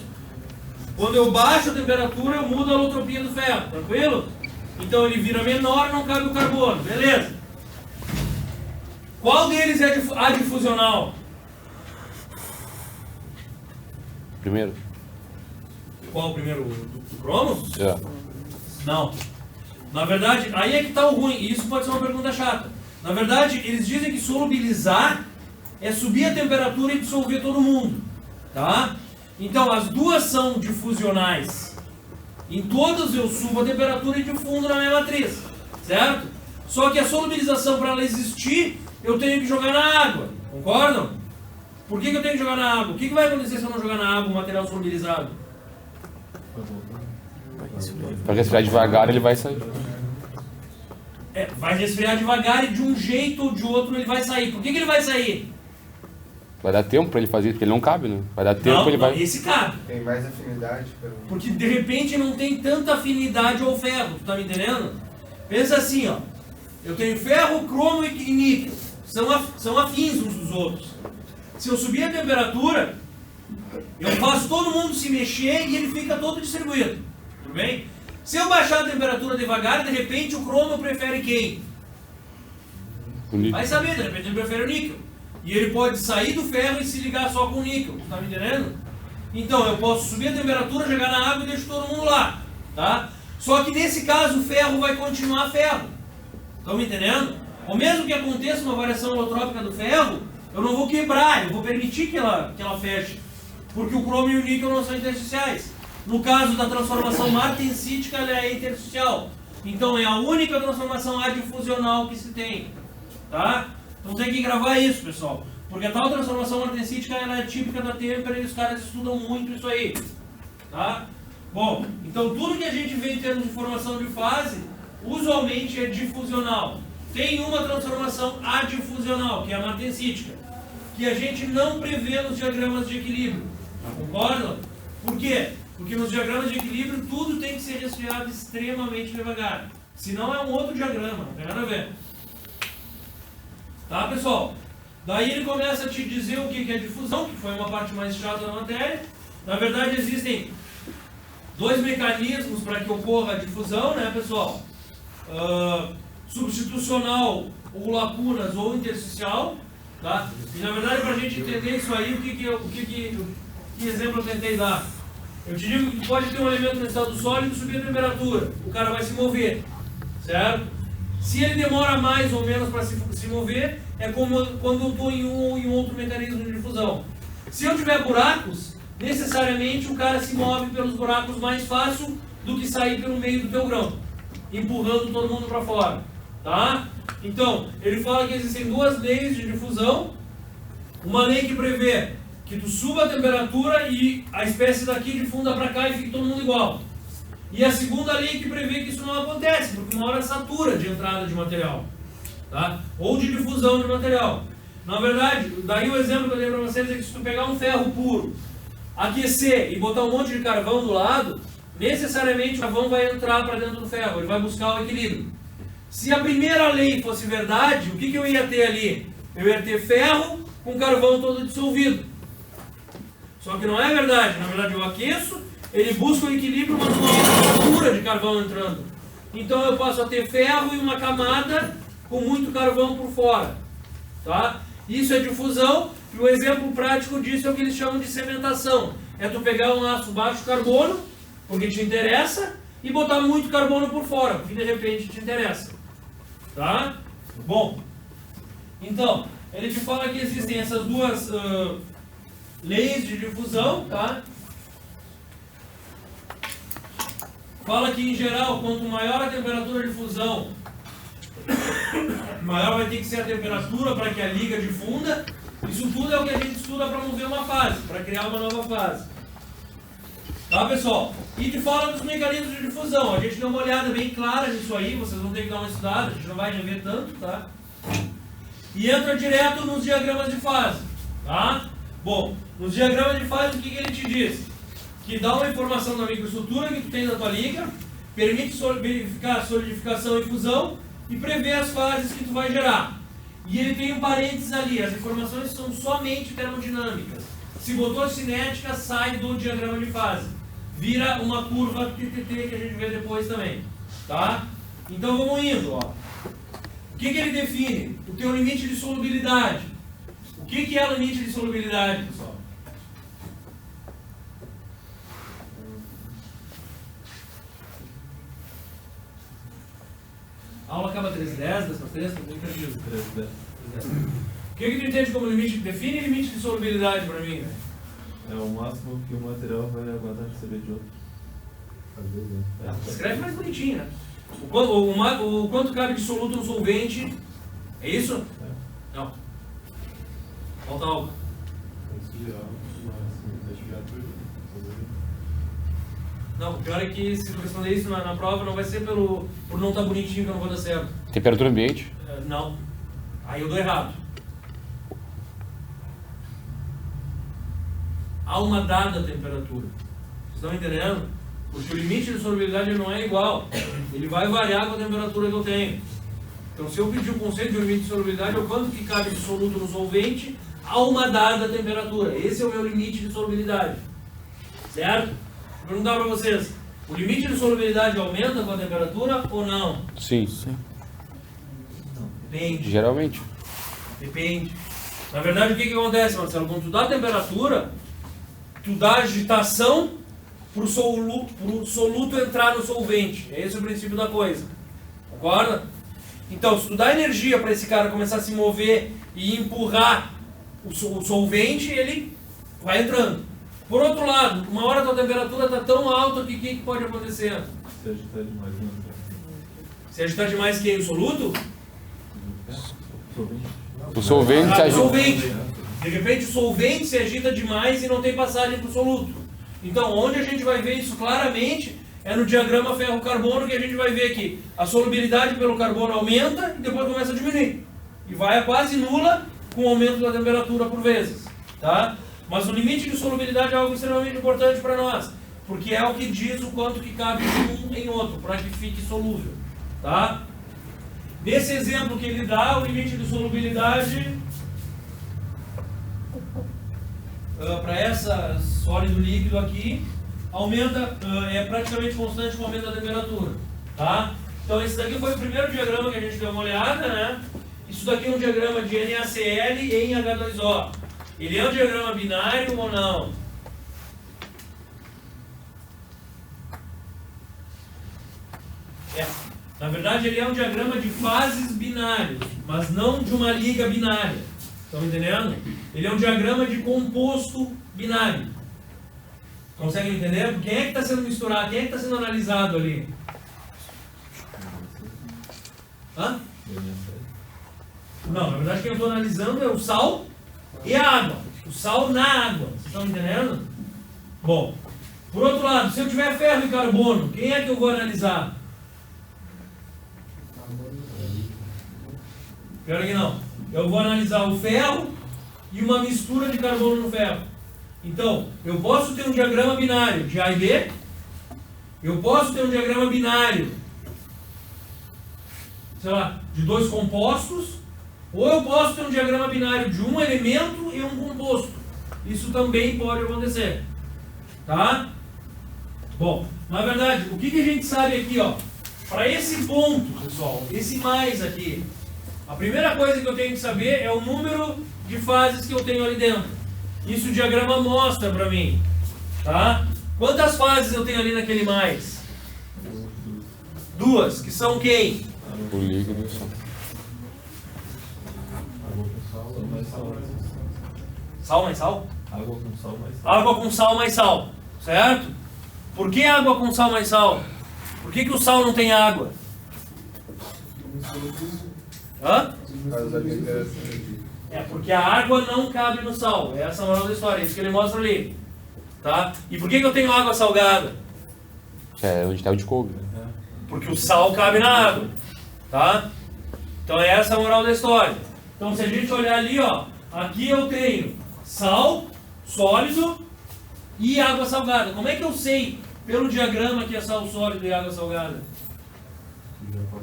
Quando eu baixo a temperatura, eu mudo a holotropia do ferro. Tranquilo? Então ele vira menor, não cabe o carbono. Beleza. Qual deles é adifusional? Primeiro. Qual o primeiro? Do cromo? É. Não. Na verdade, aí é que está o ruim, e isso pode ser uma pergunta chata. Na verdade, eles dizem que solubilizar é subir a temperatura e dissolver todo mundo. Tá? Então, as duas são difusionais. Em todas eu subo a temperatura e difundo na minha matriz. Certo? Só que a solubilização, para ela existir, eu tenho que jogar na água. Concordam? Por que eu tenho que jogar na água? O que vai acontecer se eu não jogar na água o material solubilizado? Para resfriar devagar, ele vai sair. Vai resfriar devagar e de um jeito ou de outro ele vai sair. Por que ele vai sair? Vai dar tempo para ele fazer, porque ele não cabe, né? Vai dar tempo, ele vai... Esse cabe. Tem mais afinidade. Porque de repente não tem tanta afinidade ao ferro, tu tá me entendendo? Pensa assim, ó. Eu tenho ferro, cromo e níquel. São afins uns dos outros. Se eu subir a temperatura, eu faço todo mundo se mexer e ele fica todo distribuído. Tudo bem? Se eu baixar a temperatura devagar, de repente o cromo prefere quem? Vai saber, de repente ele prefere o níquel. E ele pode sair do ferro e se ligar só com o níquel. Tá me entendendo? Então eu posso subir a temperatura, jogar na água e deixo todo mundo lá. Tá? Só que nesse caso o ferro vai continuar ferro. Estão me entendendo? Ou mesmo que aconteça uma variação holotrópica do ferro, eu não vou quebrar, eu vou permitir que ela feche. Porque o cromo e o níquel não são intersticiais. No caso da transformação martensítica, ela é intersticial. Então é a única transformação adifusional que se tem. Tá? Então tem que gravar isso, pessoal. Porque a tal transformação martensítica ela é típica da têmpera e os caras estudam muito isso aí. Tá? Bom, então tudo que a gente vê em termos de formação de fase, usualmente é difusional. Tem uma transformação adifusional, que é a martensítica, que a gente não prevê nos diagramas de equilíbrio. Concordam? Por quê? Porque nos diagramas de equilíbrio tudo tem que ser resfriado extremamente devagar. Senão é um outro diagrama, não tem nada a ver. Tá, pessoal? Daí ele começa a te dizer o que é difusão, que foi uma parte mais chata da matéria. Na verdade existem dois mecanismos para que ocorra a difusão, né, pessoal? Substitucional, ou lacunas, ou intersticial. Tá? E na verdade, para a gente entender isso aí, que exemplo eu tentei dar? Eu te digo que pode ter um elemento no estado sólido subir a temperatura, o cara vai se mover, certo? Se ele demora mais ou menos para se mover, é como quando eu estou em um ou em outro mecanismo de difusão. Se eu tiver buracos, necessariamente o cara se move pelos buracos mais fácil do que sair pelo meio do teu grão, empurrando todo mundo para fora. Tá? Então, ele fala que existem duas leis de difusão. Uma lei que prevê que tu suba a temperatura e a espécie daqui difunda para cá e fique todo mundo igual. E a segunda lei que prevê que isso não acontece, porque uma hora satura de entrada de material. Tá? Ou de difusão de material. Na verdade, daí o exemplo que eu dei para vocês é que se tu pegar um ferro puro, aquecer e botar um monte de carvão do lado, necessariamente o carvão vai entrar para dentro do ferro, ele vai buscar o equilíbrio. Se a primeira lei fosse verdade, o que eu ia ter ali? Eu ia ter ferro com carvão todo dissolvido. Só que não é verdade. Na verdade eu aqueço, ele busca o equilíbrio, mas não tem estrutura de carvão entrando. Então eu passo a ter ferro e uma camada com muito carvão por fora. Tá? Isso é difusão, e o exemplo prático disso é o que eles chamam de cementação. É tu pegar um aço baixo carbono, porque te interessa, e botar muito carbono por fora, porque de repente te interessa. Tá? Bom, então, ele te fala que existem essas duas leis de difusão, tá? Fala que em geral, quanto maior a temperatura de fusão, maior vai ter que ser a temperatura para que a liga difunda. Isso tudo é o que a gente estuda para mover uma fase, para criar uma nova fase. Tá, pessoal? E te fala dos mecanismos de difusão. A gente deu uma olhada bem clara nisso aí, vocês vão ter que dar uma estudada, a gente não vai rever tanto, tá? E entra direto nos diagramas de fase, tá? Bom, nos diagramas de fase, o que ele te diz? Que dá uma informação da microestrutura que tu tem na tua liga, permite verificar solidificação e fusão e prevê as fases que tu vai gerar. E ele tem um parênteses ali, as informações são somente termodinâmicas. Se botou cinética, sai do diagrama de fase. Vira uma curva TTT que a gente vê depois também. Tá? Então vamos indo. Ó. O que ele define? O teu limite de solubilidade. O que é o limite de solubilidade, pessoal? A aula acaba 3:10, das 3, tô bem perdido. 3:10. O que tu entende como limite? Define limite de solubilidade para mim, velho. É o máximo que o material vai aguardar receber de outro. Às vezes, né? Escreve mais bonitinho, né? O quanto cabe de soluto no solvente? É isso? Não. Falta algo. Não, o pior é que se tu responder isso na prova, não vai ser por não estar bonitinho que eu não vou dar certo. Temperatura ambiente? Não. Aí eu dou errado. Há uma dada temperatura. Vocês estão entendendo? Porque o limite de solubilidade não é igual. Ele vai variar com a temperatura que eu tenho. Então, se eu pedir o conceito de limite de solubilidade, é o quanto que cabe de soluto no solvente a uma dada temperatura. Esse é o meu limite de solubilidade. Certo? Vou perguntar para vocês. O limite de solubilidade aumenta com a temperatura ou não? Sim. Depende. Geralmente. Depende. Na verdade, o que acontece, Marcelo? Quando tu dá temperatura, tu dá agitação para o soluto entrar no solvente. Esse é o princípio da coisa. Concorda? Então, se tu dá energia para esse cara começar a se mover e empurrar o solvente, ele vai entrando. Por outro lado, uma hora a tua temperatura está tão alta que o que pode acontecer? Se agitar demais, não entra. Se agitar demais quem? O soluto? O solvente se O ajuda. solvente. De repente o solvente se agita demais e não tem passagem para o soluto. Então, onde a gente vai ver isso claramente é no diagrama ferro-carbono, que a gente vai ver que a solubilidade pelo carbono aumenta e depois começa a diminuir. E vai a quase nula com o aumento da temperatura por vezes. Tá? Mas o limite de solubilidade é algo extremamente importante para nós, porque é o que diz o quanto que cabe de um em outro, para que fique solúvel. Tá? Nesse exemplo que ele dá, o limite de solubilidade para essa sólido líquido aqui aumenta, é praticamente constante com o aumento da temperatura. Tá? Então esse daqui foi o primeiro diagrama que a gente deu uma olhada, né? Isso daqui é um diagrama de NaCl em H2O. Ele é um diagrama binário ou não? É. Na verdade, ele é um diagrama de fases binários, mas não de uma liga binária. Estão entendendo? Ele é um diagrama de composto binário. Conseguem entender? Quem é que está sendo misturado? Quem é que está sendo analisado ali? Hã? Não, na verdade, quem eu estou analisando é o sal e a água. O sal na água. Vocês estão entendendo? Bom, por outro lado, se eu tiver ferro e carbono, quem é que eu vou analisar? Pior que não. Eu vou analisar o ferro e uma mistura de carbono no ferro. Então, eu posso ter um diagrama binário de A e B. Eu posso ter um diagrama binário, sei lá, de dois compostos. Ou eu posso ter um diagrama binário de um elemento e um composto. Isso também pode acontecer. Tá? Bom, na verdade, o que a gente sabe aqui, ó? Para esse ponto, pessoal, esse mais aqui, a primeira coisa que eu tenho que saber é o número de fases que eu tenho ali dentro. Isso o diagrama mostra para mim. Tá? Quantas fases eu tenho ali naquele mais? Duas, que são quem? O líquido e o sal. Sal mais sal? Água com sal mais sal. Água com sal mais sal, certo? Por que água com sal mais sal? Por que o sal não tem água? Hã? É porque a água não cabe no sal. É essa a moral da história, é isso que ele mostra ali. Tá? E por que eu tenho água salgada? É onde está o de couve. Porque o sal cabe na água. Tá? Então é essa a moral da história. Então se a gente olhar ali, ó, aqui eu tenho sal, sólido e água salgada. Como é que eu sei pelo diagrama que é sal sólido e água salgada?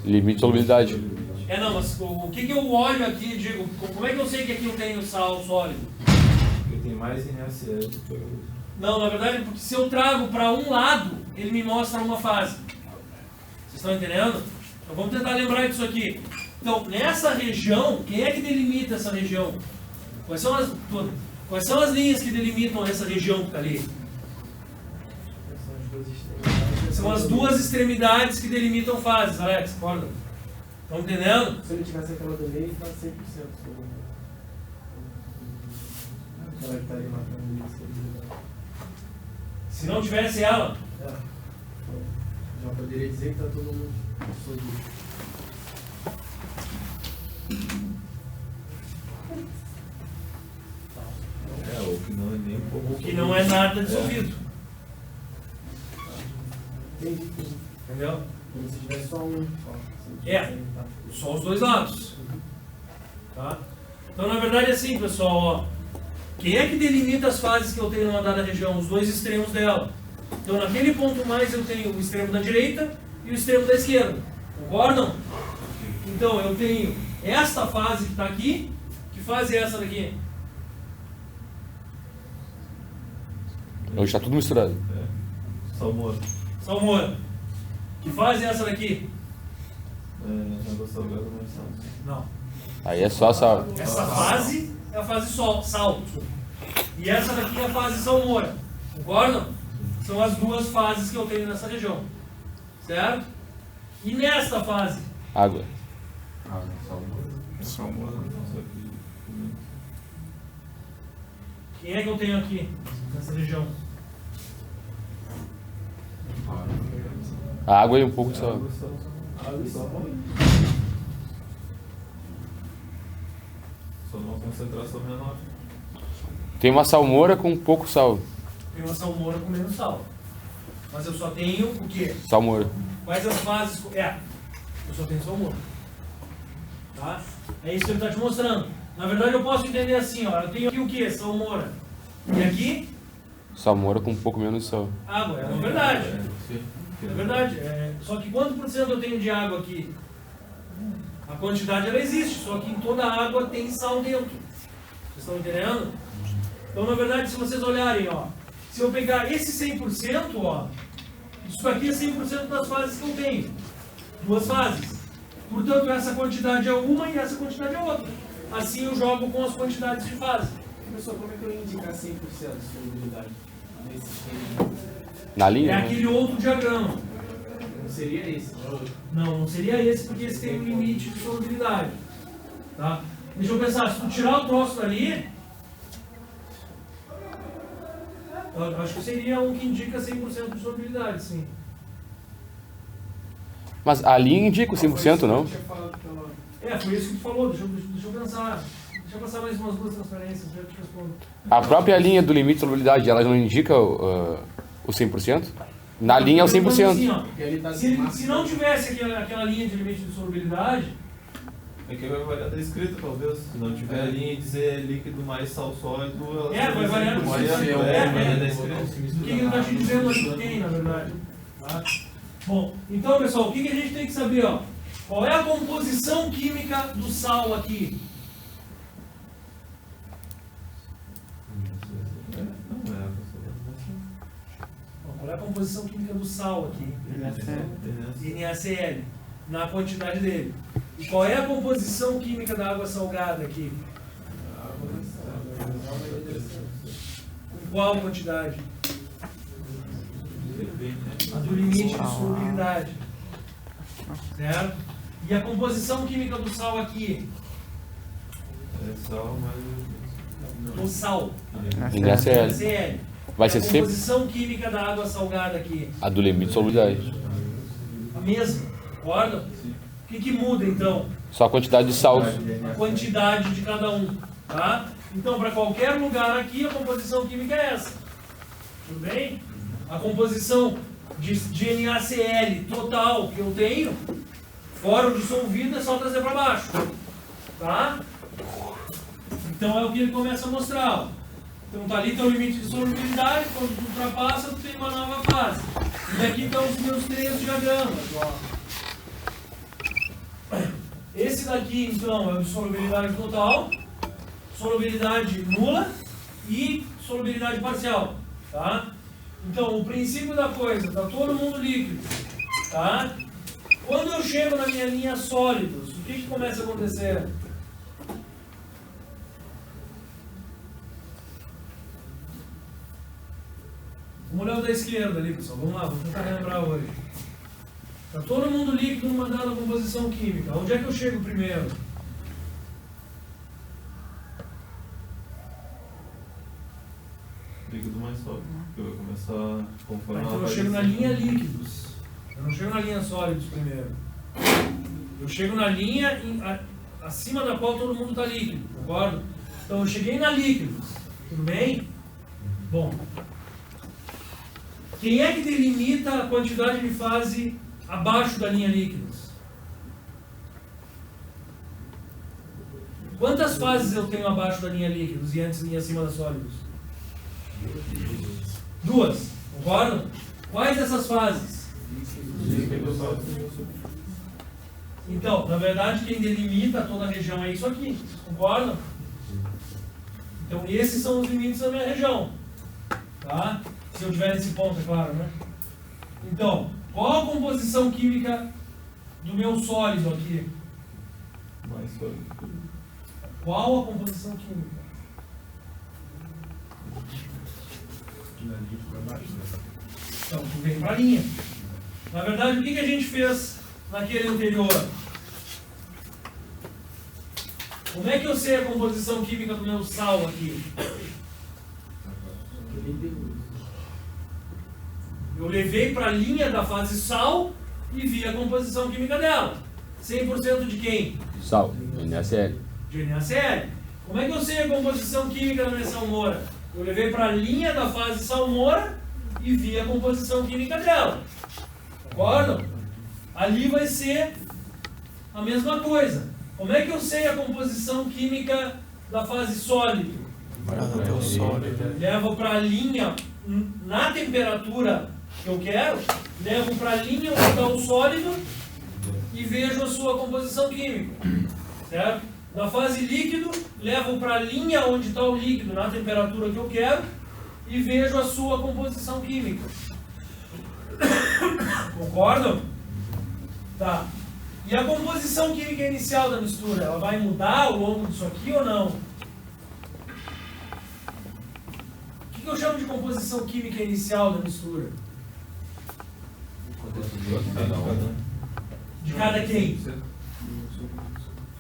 Limite de solubilidade. É, não, mas o que eu olho aqui e digo, como é que eu sei que aqui eu tenho sal sólido? Porque tem mais NaCl do que o... Não, na verdade, porque se eu trago para um lado, ele me mostra uma fase. Vocês estão entendendo? Então vamos tentar lembrar disso aqui. Então, nessa região, quem é que delimita essa região? Quais são as linhas que delimitam essa região que está ali? São as duas extremidades que delimitam fases, Alex, acorda? Estão entendendo? Se ele tivesse aquela do meio, tá 100% sobre. Ela que estaria marcando isso. Se não tivesse ela, Já poderia dizer que tá todo mundo sobre. O que não é nem um pouco. o que não é nada dissolvido. Entendi. Entendeu? Como se tivesse só um. Só os dois lados. Tá? Então, na verdade, é assim, pessoal, ó. Quem é que delimita as fases que eu tenho numa dada região? Os dois extremos dela. Então, naquele ponto mais, eu tenho o extremo da direita e o extremo da esquerda. Concordam? Então, eu tenho esta fase que está aqui. Que fase é essa daqui? Hoje está tudo misturado. Salmoura. Salmoura. Que fase é essa daqui? Água salgada mais sal. Não. Aí é só sal. Essa fase é a fase sal. E essa daqui é a fase salmoura. Concordam? São as duas fases que eu tenho nessa região. Certo? E nesta fase? Água. Quem é que eu tenho aqui? Nessa região? Água e um pouco de sal. Água e sal. Só numa concentração menor. Tem uma salmoura com um pouco sal. Tem uma salmoura com menos sal. Mas eu só tenho o quê? Salmoura. Quais as fases? Eu só tenho salmoura. Tá? É isso que ele está te mostrando. Na verdade, eu posso entender assim, ó. Eu tenho aqui o quê? Salmoura. E aqui? Salmoura com um pouco menos de sal. Água. É verdade. É verdade. Só que quanto por cento eu tenho de água aqui? A quantidade ela existe, só que em toda a água tem sal dentro. Vocês estão entendendo? Então, na verdade, se vocês olharem, ó, se eu pegar esse 100%, ó, isso aqui é 100% das fases que eu tenho. Duas fases. Portanto, essa quantidade é uma e essa quantidade é outra. Assim eu jogo com as quantidades de fase. Professor, como é que eu ia indicar 100% de solubilidade nesse esquema? Na É linha? aquele outro diagrama. Não seria esse, não é outro. Não seria esse, porque esse tem um limite de solubilidade. Tá? Deixa eu pensar, se tu tirar o troço dali, eu acho que seria um que indica 100% de solubilidade, sim. Mas a linha indica o 100%, não? Foi isso que tu falou, deixa eu pensar. Deixa eu passar mais umas duas transferências, já te respondo. A própria linha do limite de solubilidade, ela não indica o 100%? Na linha é o 100%. Assim, ó, se não tivesse aquela linha de limite de solubilidade, É que vai variar da escrita, talvez. Se não tiver a linha e dizer líquido mais sal sólido, ela vai variar da variar da escrita. o que ele está te dizendo aqui tem, na verdade. Tá? Bom, então pessoal, o que a gente tem que saber? Ó? Qual é a composição química do sal aqui? Qual é a composição química do sal aqui? NaCl, na quantidade dele. E qual é a composição química da água salgada aqui? Com qual quantidade? A do limite de solubilidade. Certo? E a composição química do sal aqui? É sal, mas... Do sal. NaCl. NaCl. Vai E ser a sempre composição química da água salgada aqui? a do limite de solubilidade. A mesma. Concorda? O que muda então? Só a quantidade de sal. A quantidade de cada um. Tá? Então, para qualquer lugar aqui, a composição química é essa. Tudo bem? A composição de NaCl total que eu tenho, fora o dissolvido, é só trazer para baixo. Tá? Então é o que ele começa a mostrar. Ó. Então tá ali teu limite de solubilidade, quando tu ultrapassa, tu tem uma nova fase. E aqui estão os meus três diagramas. Ó. Esse daqui, então, é o de solubilidade total, solubilidade nula e solubilidade parcial. Tá? Então, o princípio da coisa, tá todo mundo líquido. Tá? Quando eu chego na minha linha sólidos, o que começa a acontecer? Vamos olhar o da esquerda ali, pessoal. Vamos lá, vamos tentar lembrar hoje. Está todo mundo líquido numa dada composição química. Onde é que eu chego primeiro? Líquido mais sólido. Eu vou começar a conformar. Então eu chego na linha líquidos. Eu não chego na linha sólidos primeiro. Eu chego na linha acima da qual todo mundo está líquido, concordo? Então eu cheguei na líquidos. Tudo bem? Bom. Quem é que delimita a quantidade de fase abaixo da linha líquidos? Quantas fases eu tenho abaixo da linha líquidos e antes e acima da sólidos? 2. Concordam? Quais dessas fases? Então, na verdade, quem delimita toda a região é isso aqui. Concordam? Então, esses são os limites da minha região. Tá? Se eu tiver nesse ponto, é claro, né? Então, qual a composição química do meu sólido aqui? Mais sólido. Qual a composição química? Então, tu vem para a linha. Na verdade, o que a gente fez naquele anterior? Como é que eu sei a composição química do meu sal aqui? Eu levei para a linha da fase sal e vi a composição química dela. 100% de quem? Sal, NaCl. De NaCl. Como é que eu sei a composição química da minha salmoura? Eu levei para a linha da fase salmoura e vi a composição química dela. Concordam? Ali vai ser a mesma coisa. Como é que eu sei a composição química da fase sólido? Levo para a linha na temperatura que eu quero, levo para a linha onde está o sólido e vejo a sua composição química. Certo? Na fase líquido, levo para a linha onde está o líquido, na temperatura que eu quero, e vejo a sua composição química. Concordam? Tá. E a composição química inicial da mistura, ela vai mudar ao longo disso aqui ou não? O que eu chamo de composição química inicial da mistura? De cada quem?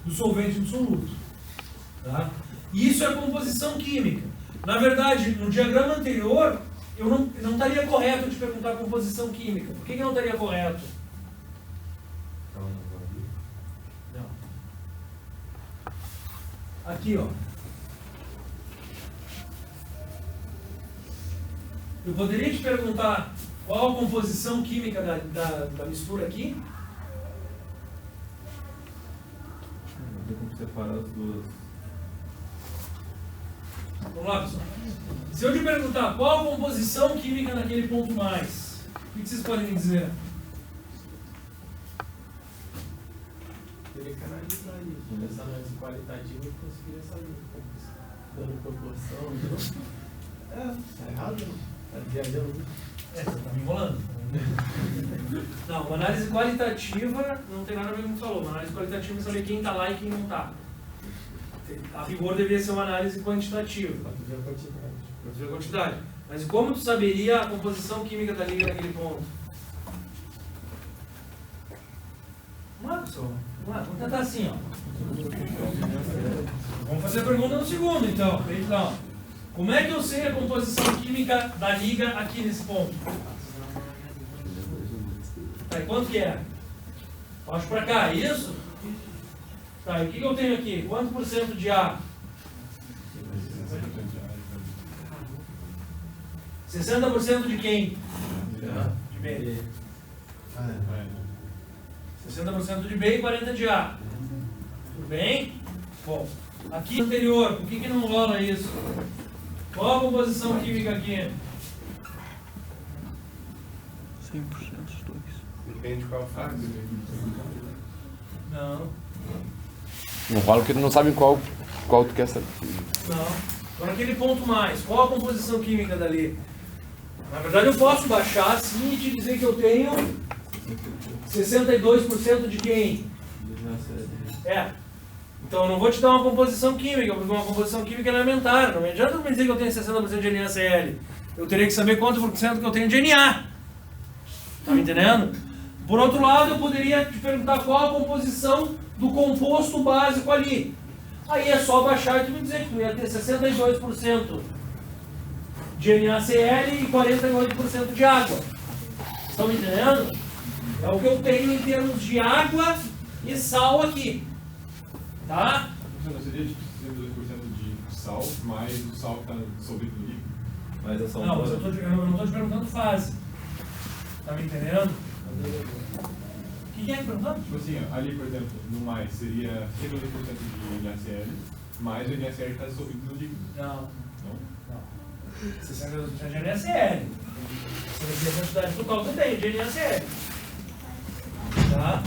Do solvente e do soluto. Tá? Isso é composição química. Na verdade, no diagrama anterior, eu não estaria correto de perguntar a composição química. Por que não estaria correto? Não. Aqui, ó. Eu poderia te perguntar qual a composição química da mistura aqui? Não tem como separar as duas. Vamos lá, pessoal. Se eu te perguntar qual a composição química naquele ponto mais, o que vocês podem me dizer? Teria que analisar isso. Essa análise qualitativa eu conseguiria saber. Dando proporção. Tá errado, não? Tá viajando muito. Você tá me enrolando. Não, uma análise qualitativa não tem nada a ver com o que falou. Uma análise qualitativa é saber quem está lá e quem não está. A rigor deveria ser uma análise quantitativa. Para ver a quantidade. Mas como tu saberia a composição química da liga naquele ponto? Vamos lá, pessoal. Vamos lá, vamos tentar assim, ó. Vamos fazer a pergunta no segundo, então. Então, como é que eu sei a composição química da liga aqui nesse ponto? Tá, e quanto que é? Baixo para cá, isso? Tá, e o que eu tenho aqui? Quanto por cento de A? 60% de quem? De B. 60% de B e 40% de A. Tudo bem? Bom, aqui anterior, por que não rola isso? Qual a composição química aqui? 100% dos dois. Depende de qual fase. Não. Não rola porque tu não sabe qual tu quer saber. Não. Agora aquele ponto mais, qual a composição química dali? Na verdade eu posso baixar assim e te dizer que eu tenho 62% de quem? É. Então eu não vou te dar uma composição química, porque uma composição química é elementar. Não me adianta me dizer que eu tenho 60% de NaCl. Eu teria que saber quanto por cento que eu tenho de Na. Tá me entendendo? Por outro lado, eu poderia te perguntar qual a composição do composto básico ali. Aí é só baixar e tu me dizer que tu ia ter 62% de NaCl e 48% de água. Estão me entendendo? É o que eu tenho em termos de água e sal aqui. Tá? Não seria tipo 62% de sal, mais o sal que está dissolvido no líquido? Mais a sal. Não, mas eu não estou te perguntando fase. Tá me entendendo? O que é que perguntando? Tipo assim, ali, por exemplo, no mais seria 52% de NaCl, mais o NaCl que está dissolvido no líquido. Não. Não? 62% de NaCl. Essa é a quantidade total que eu tenho de NaCl. Tá?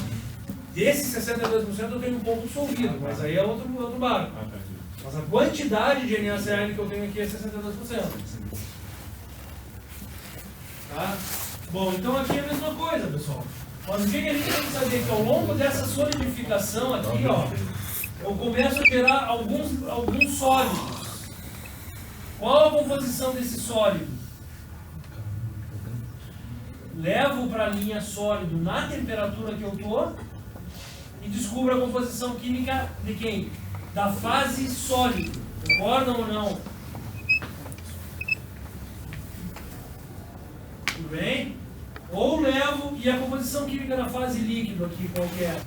Desses 62% eu tenho um pouco dissolvido, mas aí é outro barco. Ah, tá. Mas a quantidade de NaCl que eu tenho aqui é 62%. Tá? Bom, então aqui é a mesma coisa, pessoal. Mas o que a gente tem que saber? Que ao longo dessa solidificação aqui, ó, eu começo a gerar alguns sólidos. Qual a composição desse sólido? Levo para a linha sólido na temperatura que eu estou e descubro a composição química de quem? Da fase sólido. Concordam ou não? Tudo bem? Ou levo e a composição química da fase líquido aqui, qual que é?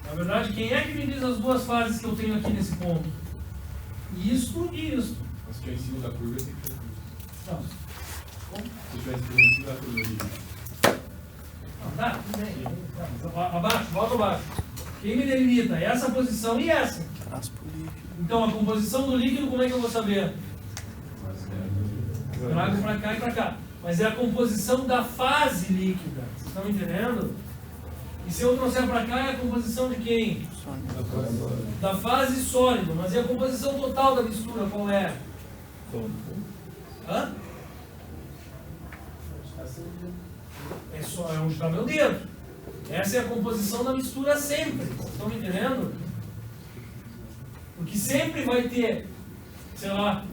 Na verdade, quem é que me diz as duas fases que eu tenho aqui nesse ponto? Isto e isto. Mas se estiver em cima da curva, tem que ser. Não. Se estiver em cima da curva ali. Não, tá, tudo bem. Abaixo, volta abaixo. Quem me delimita? Essa posição e essa. Então, a composição do líquido, como é que eu vou saber? Trago para cá e para cá. Mas é a composição da fase líquida. Vocês estão entendendo? E se eu trouxer para cá, é a composição de quem? Da fase sólida. Mas e a composição total da mistura, qual é? Hã? É só onde está meu dedo. Essa é a composição da mistura sempre. Estão me entendendo? Porque sempre vai ter, sei lá,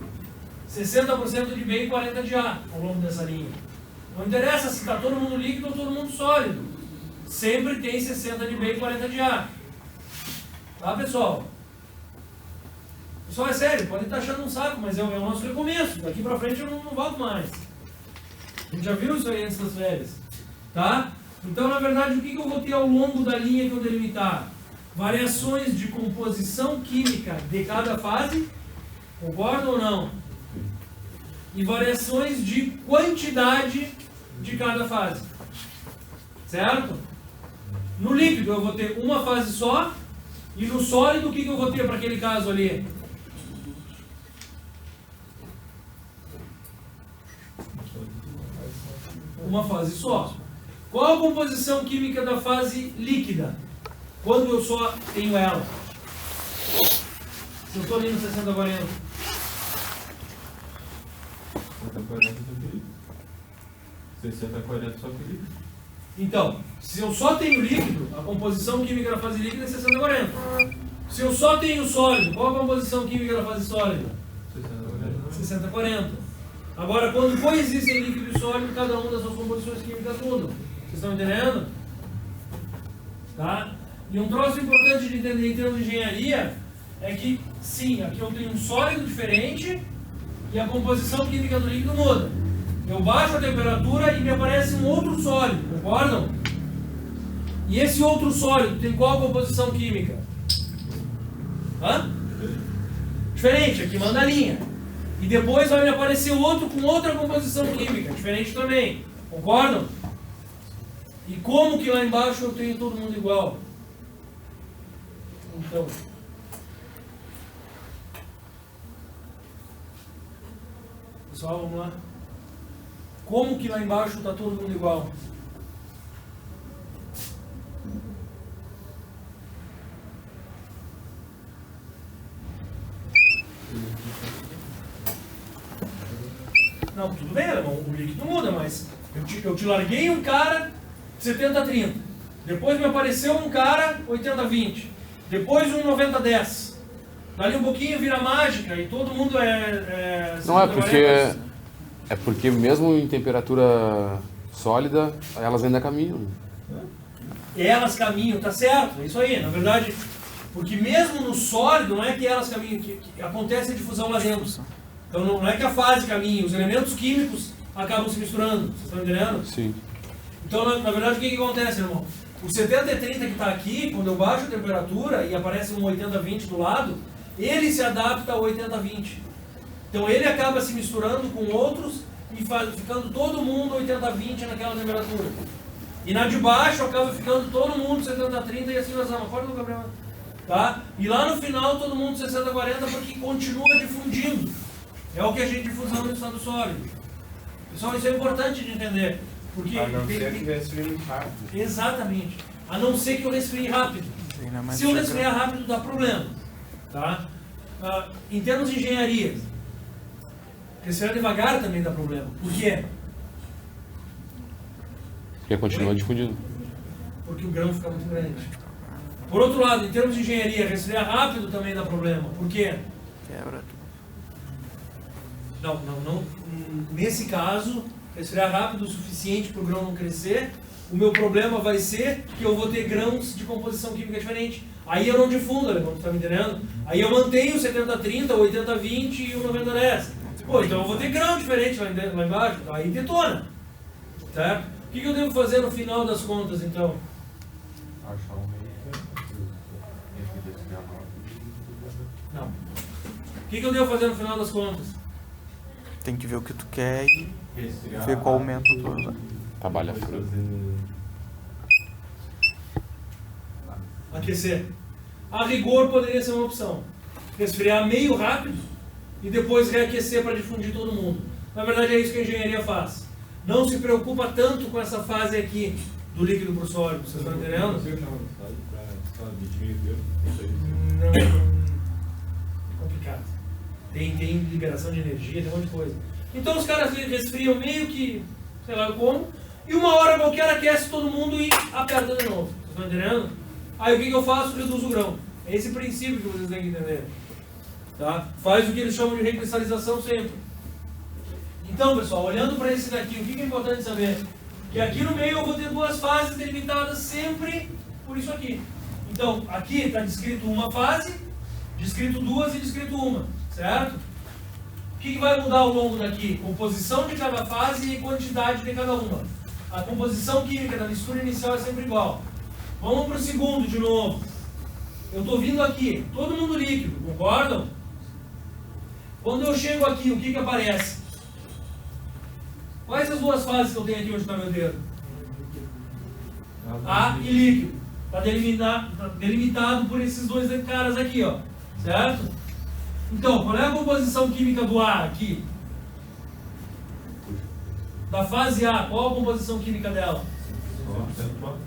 60% de B e 40% de A ao longo dessa linha. Não interessa se está todo mundo líquido ou todo mundo sólido. Sempre tem 60% de B e 40% de A. Tá, pessoal? Pessoal, é sério, pode estar achando um saco, mas é o nosso recomeço. Daqui pra frente eu não volto mais. A gente já viu isso aí antes das férias. Tá? Então, na verdade, o que eu vou ter ao longo da linha que eu delimitar? Variações de composição química de cada fase. Concordam ou não? E variações de quantidade de cada fase. Certo? No líquido eu vou ter uma fase só. E no sólido, o que eu vou ter para aquele caso ali? Uma fase só. Qual a composição química da fase líquida? Quando eu só tenho ela? Se eu estou ali no 60-40. 60-40 só que líquido. Então, se eu só tenho líquido, a composição química da fase líquida é 60-40. Se eu só tenho sólido, qual a composição química da fase sólida? 60-40. Agora, quando coexistem líquido e sólido, cada uma das suas composições químicas mudam. Vocês estão entendendo? Tá? E um troço importante de entender em termos de engenharia é que, sim, aqui eu tenho um sólido diferente e a composição química do líquido muda. Eu baixo a temperatura e me aparece um outro sólido, concordam? E esse outro sólido tem qual composição química? Hã? Diferente, aqui manda a linha. E depois vai me aparecer outro com outra composição química, diferente também. Concordam? E como que lá embaixo eu tenho todo mundo igual? Então... Pessoal, vamos lá. Como que lá embaixo está todo mundo igual? Não, tudo bem, o líquido muda, mas eu te larguei um cara 70-30. Depois me apareceu um cara 80-20. Depois um 90-10. Dali um pouquinho vira mágica e todo mundo é Não é 50, porque 40. é porque mesmo em temperatura sólida, elas ainda caminham. Elas caminham, tá certo, é isso aí, na verdade, porque mesmo no sólido, não é que elas caminham, que acontece a difusão lá dentro. Então não é que a fase caminha, os elementos químicos acabam se misturando, vocês estão entendendo? Sim. Então, na verdade, o que acontece, irmão? O 70-30 que está aqui, quando eu baixo a temperatura e aparece um 80-20 do lado, ele se adapta ao 80-20. Então ele acaba se misturando com outros e ficando todo mundo 80-20 naquela temperatura. E na de baixo acaba ficando todo mundo 70-30 e assim nós vamos. Acorda, Gabriel. Tá? E lá no final todo mundo 60-40 porque continua difundindo. É o que a gente difusão no estado sólido. Pessoal, isso é importante de entender. Porque A não ser que resfrie muito rápido. Exatamente. A não ser que eu resfrie rápido. Se eu resfriar rápido, dá problema. Tá? Em termos de engenharia, resfriar devagar também dá problema. Por quê? Porque continua difundindo. Porque o grão fica muito grande. Por outro lado, em termos de engenharia, resfriar rápido também dá problema. Por quê? Quebra tudo. Não. Nesse caso, resfriar rápido o suficiente para o grão não crescer, o meu problema vai ser que eu vou ter grãos de composição química diferente. Aí eu não difundo, tu tá me entendendo? Aí eu mantenho o 70-30, o 80-20 e o 90-10. Pô, então eu vou ter grão diferente lá embaixo, aí detona. Certo? O que eu devo fazer no final das contas, então? Achar um meio Não. O que eu devo fazer no final das contas? Tem que ver o que tu quer e ver qual método tu usar. Trabalha frio. Aquecer. A rigor poderia ser uma opção. Resfriar meio rápido e depois reaquecer para difundir todo mundo. Na verdade é isso que a engenharia faz. Não se preocupa tanto com essa fase aqui do líquido para o sólido, vocês estão entendendo? Não, é complicado. Tem liberação de energia, tem um monte de coisa. Então os caras resfriam meio que, sei lá como, e uma hora qualquer aquece todo mundo e aperta de novo. Vocês estão entendendo? Aí o que eu faço? Reduzo o grão. É esse princípio que vocês têm que entender. Tá? Faz o que eles chamam de recristalização sempre. Então, pessoal, olhando para esse daqui, o que é importante saber? Que aqui no meio eu vou ter duas fases delimitadas sempre por isso aqui. Então, aqui está descrito uma fase, descrito duas e descrito uma, certo? O que vai mudar ao longo daqui? Composição de cada fase e quantidade de cada uma. A composição química da mistura inicial é sempre igual. Vamos para o segundo de novo. Eu estou vindo aqui, todo mundo líquido, concordam? Quando eu chego aqui, o que aparece? Quais as duas fases que eu tenho aqui onde está meu dedo? A e líquido. Está delimitado por esses dois caras aqui, ó. Certo? Então, qual é a composição química do A aqui? Da fase A, qual a composição química dela?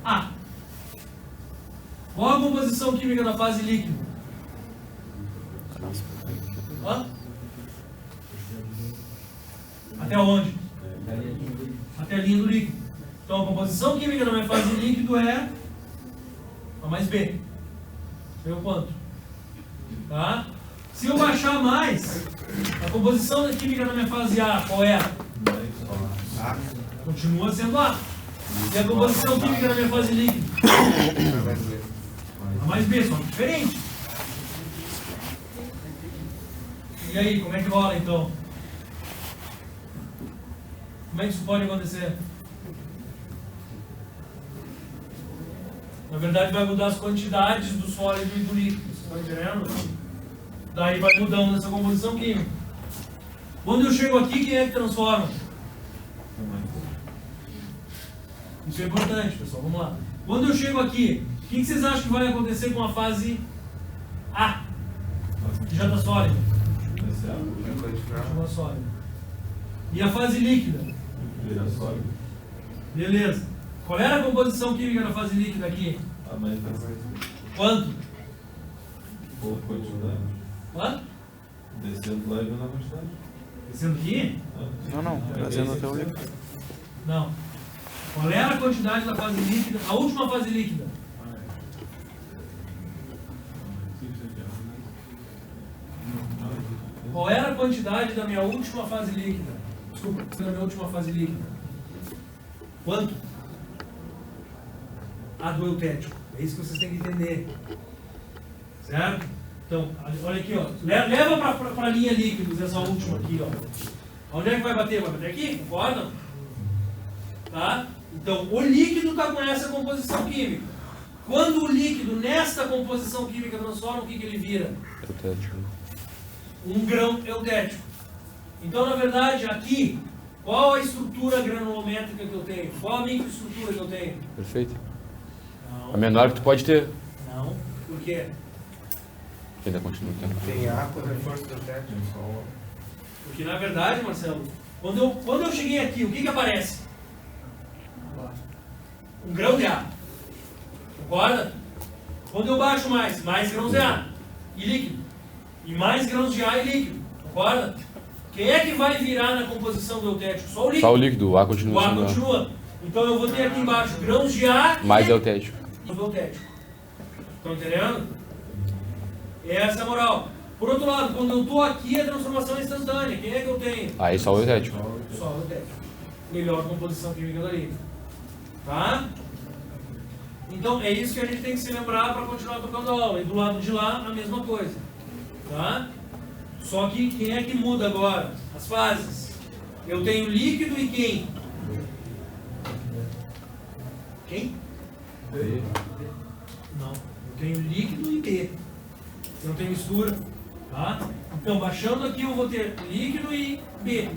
A. Qual a composição química da fase líquido? Hã? Até onde? Até a linha do líquido. Então a composição química da minha fase líquido é A mais B. Veio quanto? Tá? Se eu baixar mais, a composição química da minha fase A, qual é? Continua sendo A. E a composição química da minha fase líquida? A mais B, só que diferente. E aí, como é que rola então? Como é que isso pode acontecer? Na verdade vai mudar as quantidades do sólido e do líquido, vocês estão entendendo? Daí vai mudando essa composição química. Quando eu chego aqui, quem é que transforma? Isso é importante, pessoal, vamos lá. Quando eu chego aqui, o que vocês acham que vai acontecer com a fase A? Que já está sólida. Continua sólida. E a fase líquida? Beleza. Qual era a composição química da fase líquida aqui? Quanto? Pouco quantidade. Quanto? Descendo lá e vendo a quantidade. Descendo aqui? Não, trazendo até o líquido. Não. Qual era a quantidade da fase líquida? A última fase líquida? Qual era a quantidade da minha última fase líquida? Desculpa, da minha última fase líquida. Quanto? A do eutético. É isso que vocês têm que entender. Certo? Então, olha aqui, ó. Leva para a linha líquidos essa última aqui, ó. Onde é que vai bater? Vai bater aqui? Concordam? Tá? Então, o líquido está com essa composição química. Quando o líquido, nesta composição química, transforma, o que ele vira? Eutético. Um grão eutético. Então, na verdade, aqui, qual a estrutura granulométrica que eu tenho? Qual a microestrutura que eu tenho? Perfeito. Não. A menor que tu pode ter. Não. Por quê? Ainda continua tendo. Tem água, reforço do técnico. Porque, na verdade, Marcelo, quando eu cheguei aqui, o que aparece? Um grão de ar. Concorda? Quando eu baixo mais grãos de ar e líquido. E mais grãos de ar e líquido. Concorda? Quem é que vai virar na composição do eutético? Só o líquido. Só o líquido, o ar continua O ar sendo continua. Então eu vou ter aqui embaixo grãos de ar mais e eutético. eutético. Estão entendendo? Essa é a moral. Por outro lado, quando eu estou aqui, a transformação é instantânea. Quem é que eu tenho? Aí só o eutético. Só o eutético. Melhor composição química da líquido. Tá? Então é isso que a gente tem que se lembrar para continuar tocando a aula. E do lado de lá, a mesma coisa. Tá? Só que quem é que muda agora? As fases. Eu tenho líquido e quem? Quem? Não. Eu tenho líquido e B. Eu não tenho mistura. Tá? Então, baixando aqui, eu vou ter líquido e B.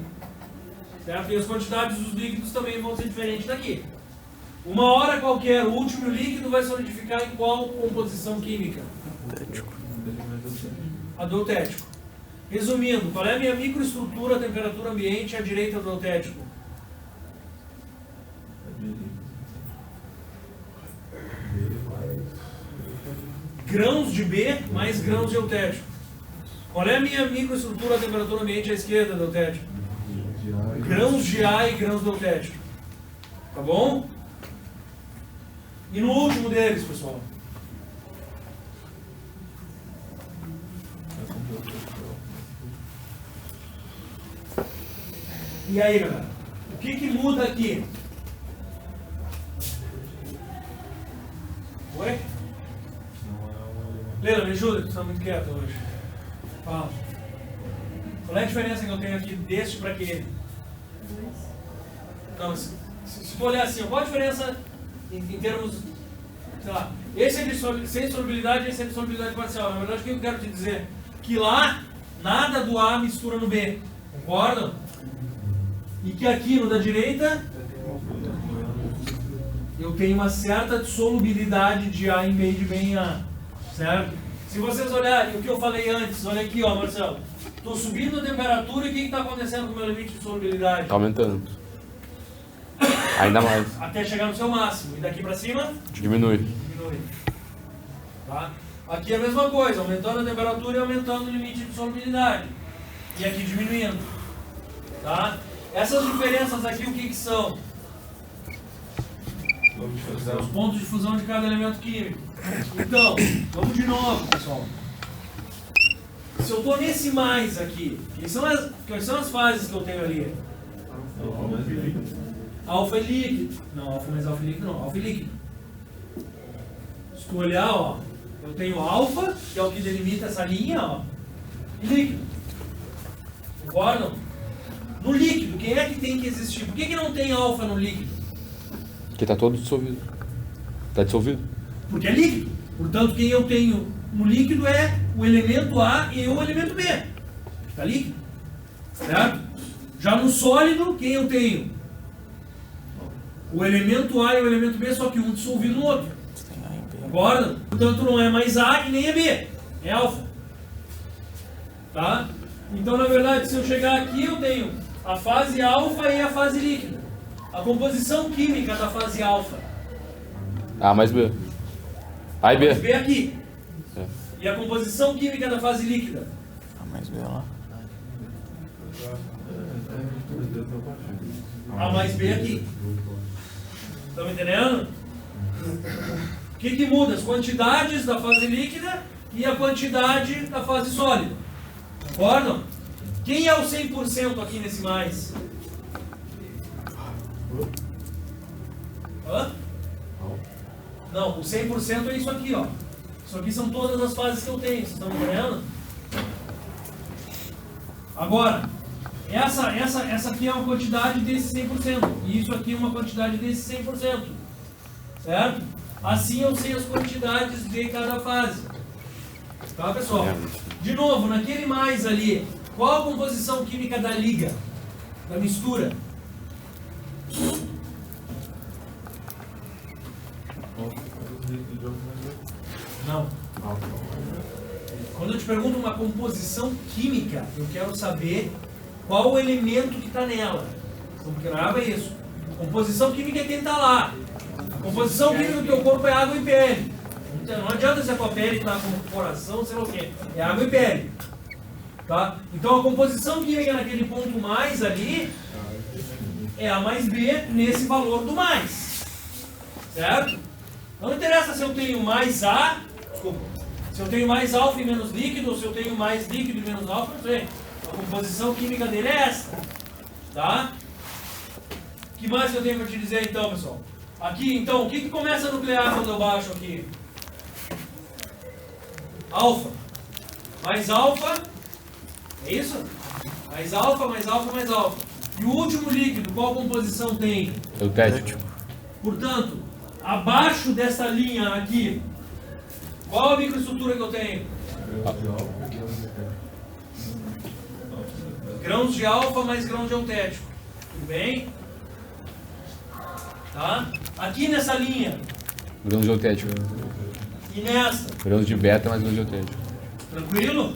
Certo? E as quantidades dos líquidos também vão ser diferentes daqui. Uma hora qualquer, o último líquido vai solidificar em qual composição química? A do eutético. Resumindo, qual é a minha microestrutura, temperatura ambiente à direita do eutético? Grãos de B mais grãos de eutético. Qual é a minha microestrutura, temperatura ambiente à esquerda do eutético? Grãos de A e grãos do eutético. Tá bom? E no último deles, pessoal? E aí, galera? O que muda aqui? Oi? Leila, me ajuda, que você está muito quieto hoje. Fala. Qual é a diferença que eu tenho aqui deste para aquele? Não, se for olhar assim, qual a diferença em termos, sei lá, esse é de sem solubilidade e esse é de solubilidade parcial. Na verdade, o que eu quero te dizer? Que lá, nada do A mistura no B. Concordam? E que aqui no da direita, eu tenho uma certa solubilidade de A em B e de B em A. Certo? Se vocês olharem o que eu falei antes, olha aqui, ó, Marcelo. Estou subindo a temperatura e o que está acontecendo com o meu limite de solubilidade? Está aumentando. Ainda mais. Até chegar no seu máximo. E daqui para cima? Diminui. Diminui. Tá? Aqui é a mesma coisa, aumentando a temperatura e aumentando o limite de solubilidade. E aqui diminuindo. Tá? Essas diferenças aqui, o que são? Os pontos de fusão de cada elemento químico. Então, vamos de novo, pessoal. Se eu estou nesse mais aqui, quais são as fases que eu tenho ali? Alfa e líquido. Não, alfa mais alfa e líquido não, alfa e líquido. Se tu olhar, ó, eu tenho alfa, que é o que delimita essa linha, ó, e líquido. Concordam? No líquido, quem é que tem que existir? Por que não tem alfa no líquido? Porque está todo dissolvido. Está dissolvido. Porque é líquido. Portanto, quem eu tenho no líquido é o elemento A e o elemento B. Está líquido. Certo? Já no sólido, quem eu tenho? O elemento A e o elemento B, só que um dissolvido no outro. Concorda? Portanto, não é mais A e nem é B. É alfa. Tá? Então, na verdade, se eu chegar aqui, eu tenho a fase alfa e a fase líquida. A composição química da fase alfa. A mais B. A e B. A mais B aqui. É. E a composição química da fase líquida. A mais B lá. A mais B aqui. Estão entendendo? O que muda? As quantidades da fase líquida e a quantidade da fase sólida. Concordam? Quem é o 100% aqui nesse mais? Hã? Não, o 100% é isso aqui, ó. Isso aqui são todas as fases que eu tenho, vocês estão entendendo? Agora, essa aqui é uma quantidade desse 100%. E isso aqui é uma quantidade desse 100%. Certo? Assim eu sei as quantidades de cada fase. Tá, pessoal? De novo, naquele mais ali, qual a composição química da liga? Da mistura? Não. Quando eu te pergunto uma composição química, eu quero saber qual o elemento que está nela. Então, grava isso. Composição química é quem está lá. A composição química do teu corpo é água e pele. Não adianta se a tua pele está com coração, sei lá o quê. É água e pele. Tá? Então a composição química naquele ponto mais ali é A mais B nesse valor do mais. Certo? Não interessa se eu tenho mais A, desculpa, se eu tenho mais alfa e menos líquido, ou se eu tenho mais líquido e menos alfa, não sei. A composição química dele é essa. Tá? O que mais que eu tenho para te dizer então, pessoal? Aqui, então, o que começa a nuclear quando eu baixo aqui? Alfa. Mais alfa. É isso? Mais alfa, mais alfa, mais alfa. E o último líquido, qual composição tem? Eutético. Portanto, abaixo dessa linha aqui, qual a microestrutura que eu tenho? Grãos de alfa mais grãos de eutético. Tudo bem? Tá? Aqui nessa linha. Grãos de eutético. E nessa. Grãos de beta mais grãos de eutético. Tranquilo?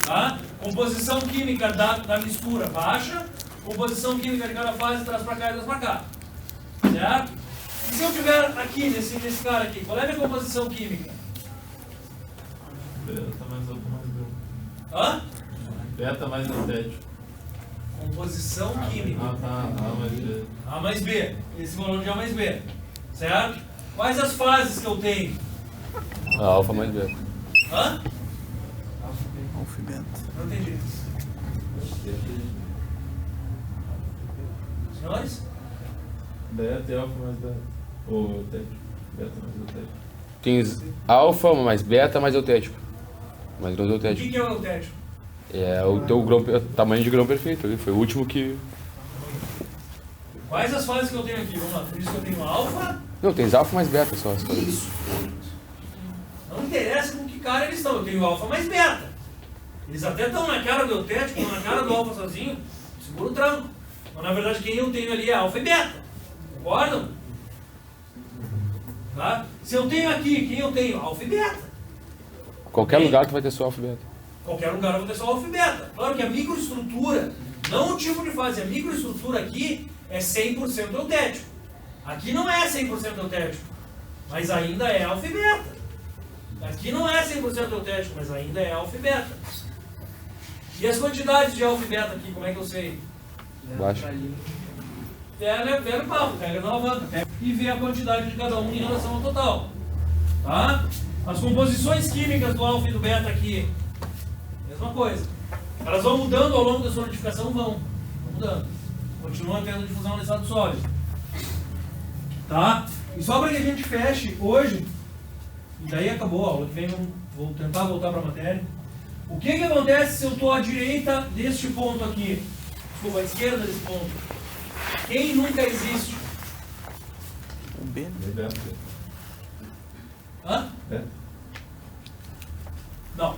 Tá? Composição química da mistura baixa. Composição química de cada fase traz pra cá e traz pra cá. Certo? E se eu tiver aqui, nesse cara aqui, qual é a minha composição química? Beta mais alfa mais beta. Hã? Beta mais eutético. Composição química. Ah, tá. A mais B. A mais B. Esse valor de A mais B. Certo? Quais as fases que eu tenho? A alfa mais beta. Hã? Alfa e beta. Não entendi. Senhores? Beta e alfa mais beta. Ou eutético. Beta mais eutético. Tens alfa mais beta mais eutético. Mais grãos de O que eutético. que é o eutético? É o teu grão, tamanho de grão perfeito ali. Foi o último que. Quais as fases que eu tenho aqui? Vamos lá. Por isso que eu tenho alfa. Não, tens alfa mais beta só. Isso. Não interessa com que cara eles estão. Eu tenho alfa mais beta. Eles até estão na cara do eutético, estão na cara do alfa sozinho. Segura o tranco. Mas na verdade quem eu tenho ali é alfa e beta. Concordam? Tá? Se eu tenho aqui, quem eu tenho? Alfa e beta. Qualquer lugar tu vai ter só alfa e beta. Qualquer lugar eu vou ter só alfa e beta. Claro que a microestrutura, não o tipo de fase, a microestrutura aqui é 100% eutético. Aqui não é 100% eutético, mas ainda é alfa e beta. Aqui não é 100% eutético, mas ainda é alfa e beta. E as quantidades de alfa e beta aqui, como é que eu sei? Baixo. Pega o papo, pega na alavanca e vê a quantidade de cada um em relação ao total. Tá? As composições químicas do alfa e do beta aqui, mesma coisa. Elas vão mudando ao longo da solidificação, vão mudando. Continua tendo difusão no estado sólido. Tá? E só para que a gente feche hoje, e daí acabou a aula que vem, vou tentar voltar para a matéria. O que acontece se eu estou à direita deste ponto aqui? Desculpa, à esquerda desse ponto. Quem nunca existe? O B, né? Beta. Hã? Beta. Não.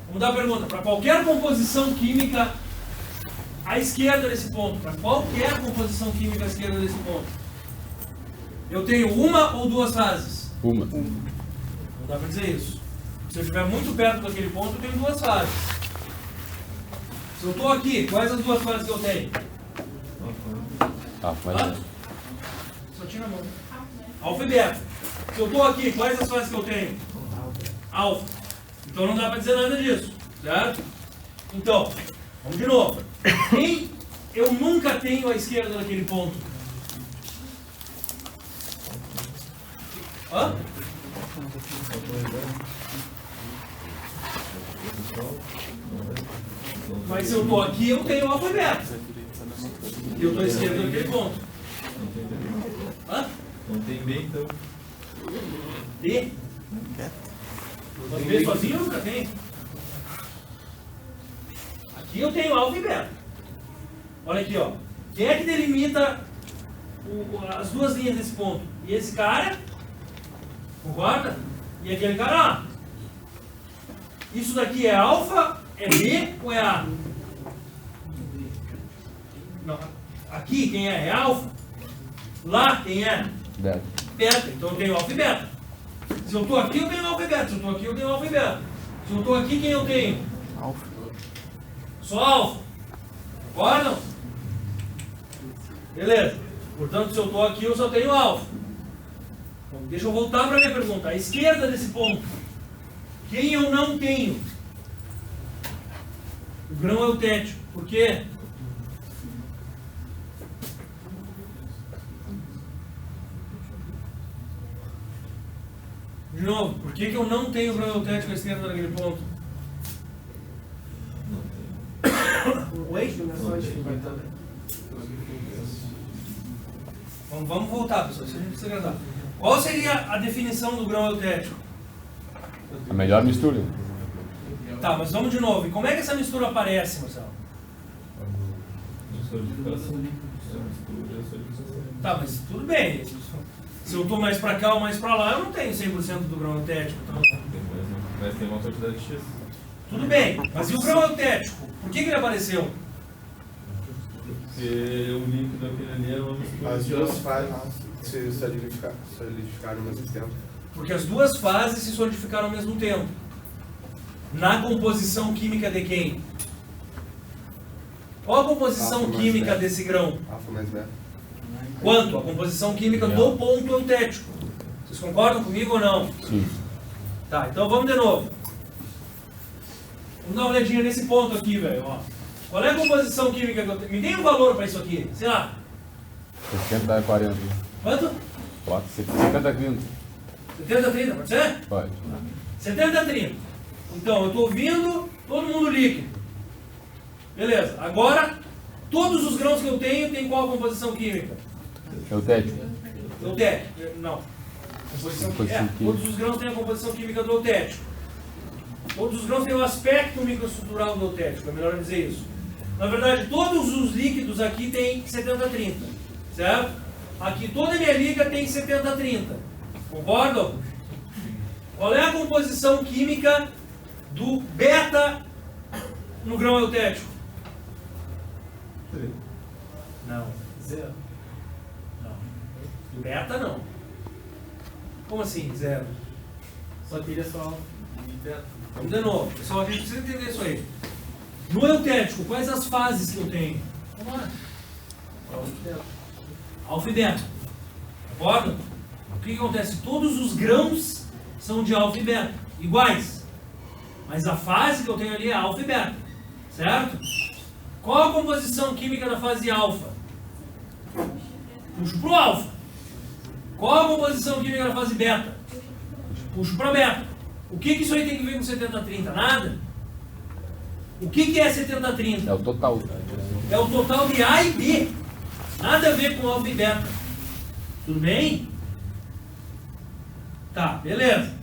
Vamos dar a pergunta. Para qualquer composição química à esquerda desse ponto, para qualquer composição química à esquerda desse ponto, eu tenho uma ou duas fases? Uma. Não dá para dizer isso. Se eu estiver muito perto daquele ponto, eu tenho duas fases. Se eu estou aqui, quais as duas fases que eu tenho? Alfa mais Hã? beta. Só tira a mão. Alfa e beta. Se eu estou aqui, quais as fases que eu tenho? Alfa. Então não dá para dizer nada disso, certo? Então, vamos de novo. Quem eu nunca tenho à esquerda daquele ponto? Hã? Mas se eu estou aqui, eu tenho alfa e beta. E eu estou à esquerda naquele ponto. Não tem B. Hã? Não tem B, então. D? Mas B sozinho eu nunca tenho. Aqui eu tenho alfa e beta. Olha aqui, ó. Quem é que delimita as duas linhas desse ponto? E esse cara, concorda? E aquele cara lá. Isso daqui é alfa, é B ou é A? Não. Aqui quem é? É alfa. Lá quem é? Beta. Beta. Então eu tenho alfa e beta. Se eu estou aqui, eu tenho alfa e beta. Se eu estou aqui, eu tenho alfa e beta. Se eu estou aqui, quem eu tenho? Alfa. Só alfa. Concordam? Beleza. Portanto, se eu estou aqui, eu só tenho alfa. Então, deixa eu voltar para a minha pergunta. À esquerda desse ponto, quem eu não tenho? O grão eutético. Por quê? De novo, por que eu não tenho grão eutético à esquerda naquele ponto? O eixo não é só eixo, vai estar. Vamos voltar, pessoal, isso a gente precisa agradar. Qual seria a definição do grão eutético? A melhor mistura. Tá, mas vamos de novo. E como é que essa mistura aparece, Marcelo? Solidificação. Mistura, solidificação. Tá, mas tudo bem. Se eu estou mais para cá ou mais para lá, eu não tenho 100% do grão eutético. Então... Mas tem uma quantidade X. Tudo bem, mas e o grão eutético? Por que ele apareceu? Porque o líquido aquele ali era uma mistura. As duas fases se solidificaram ao mesmo tempo. Porque as duas fases se solidificaram ao mesmo tempo. Na composição química de quem? Qual a composição Alfa mais química beta. desse grão? Alfa mais beta. Quanto? A composição química do ponto eutético. Vocês concordam comigo ou não? Sim. Tá, então vamos de novo. Vamos dar uma olhadinha nesse ponto aqui, velho. Ó. Qual é a composição química que eu tenho? Me dê um valor para isso aqui. Sei lá. 60 a 40. Quanto? Pode ser 70 a 30. 70 a 30, pode ser? Pode. 70 a 30. Então, eu estou vindo, todo mundo líquido. Beleza. Agora, todos os grãos que eu tenho, tem qual composição química? Eutético. Eutético. Não. Composição química. Todos os grãos têm a composição química do eutético. Todos os grãos têm o aspecto microestrutural do eutético, é melhor dizer isso. Na verdade, todos os líquidos aqui têm 70-30, certo? Aqui toda a minha liga tem 70-30. Concordam? Qual é a composição química do beta no grão eutético? Não. Zero. Não. Do beta não. Como assim, zero? Só teria só alfa e beta. Vamos de novo. Pessoal, a gente precisa entender isso aí. No eutético, quais as fases que eu tenho? Vamos lá. Alfa e beta. Concordo? O que acontece? Todos os grãos são de alfa e beta, iguais. Mas a fase que eu tenho ali é alfa e beta. Certo? Qual a composição química da fase alfa? Puxo para o alfa. Qual a composição química da fase beta? Puxo para beta. O que isso aí tem que ver com 70-30? Nada. O que é 70-30? É o total. É o total de A e B. Nada a ver com alfa e beta. Tudo bem? Tá, beleza.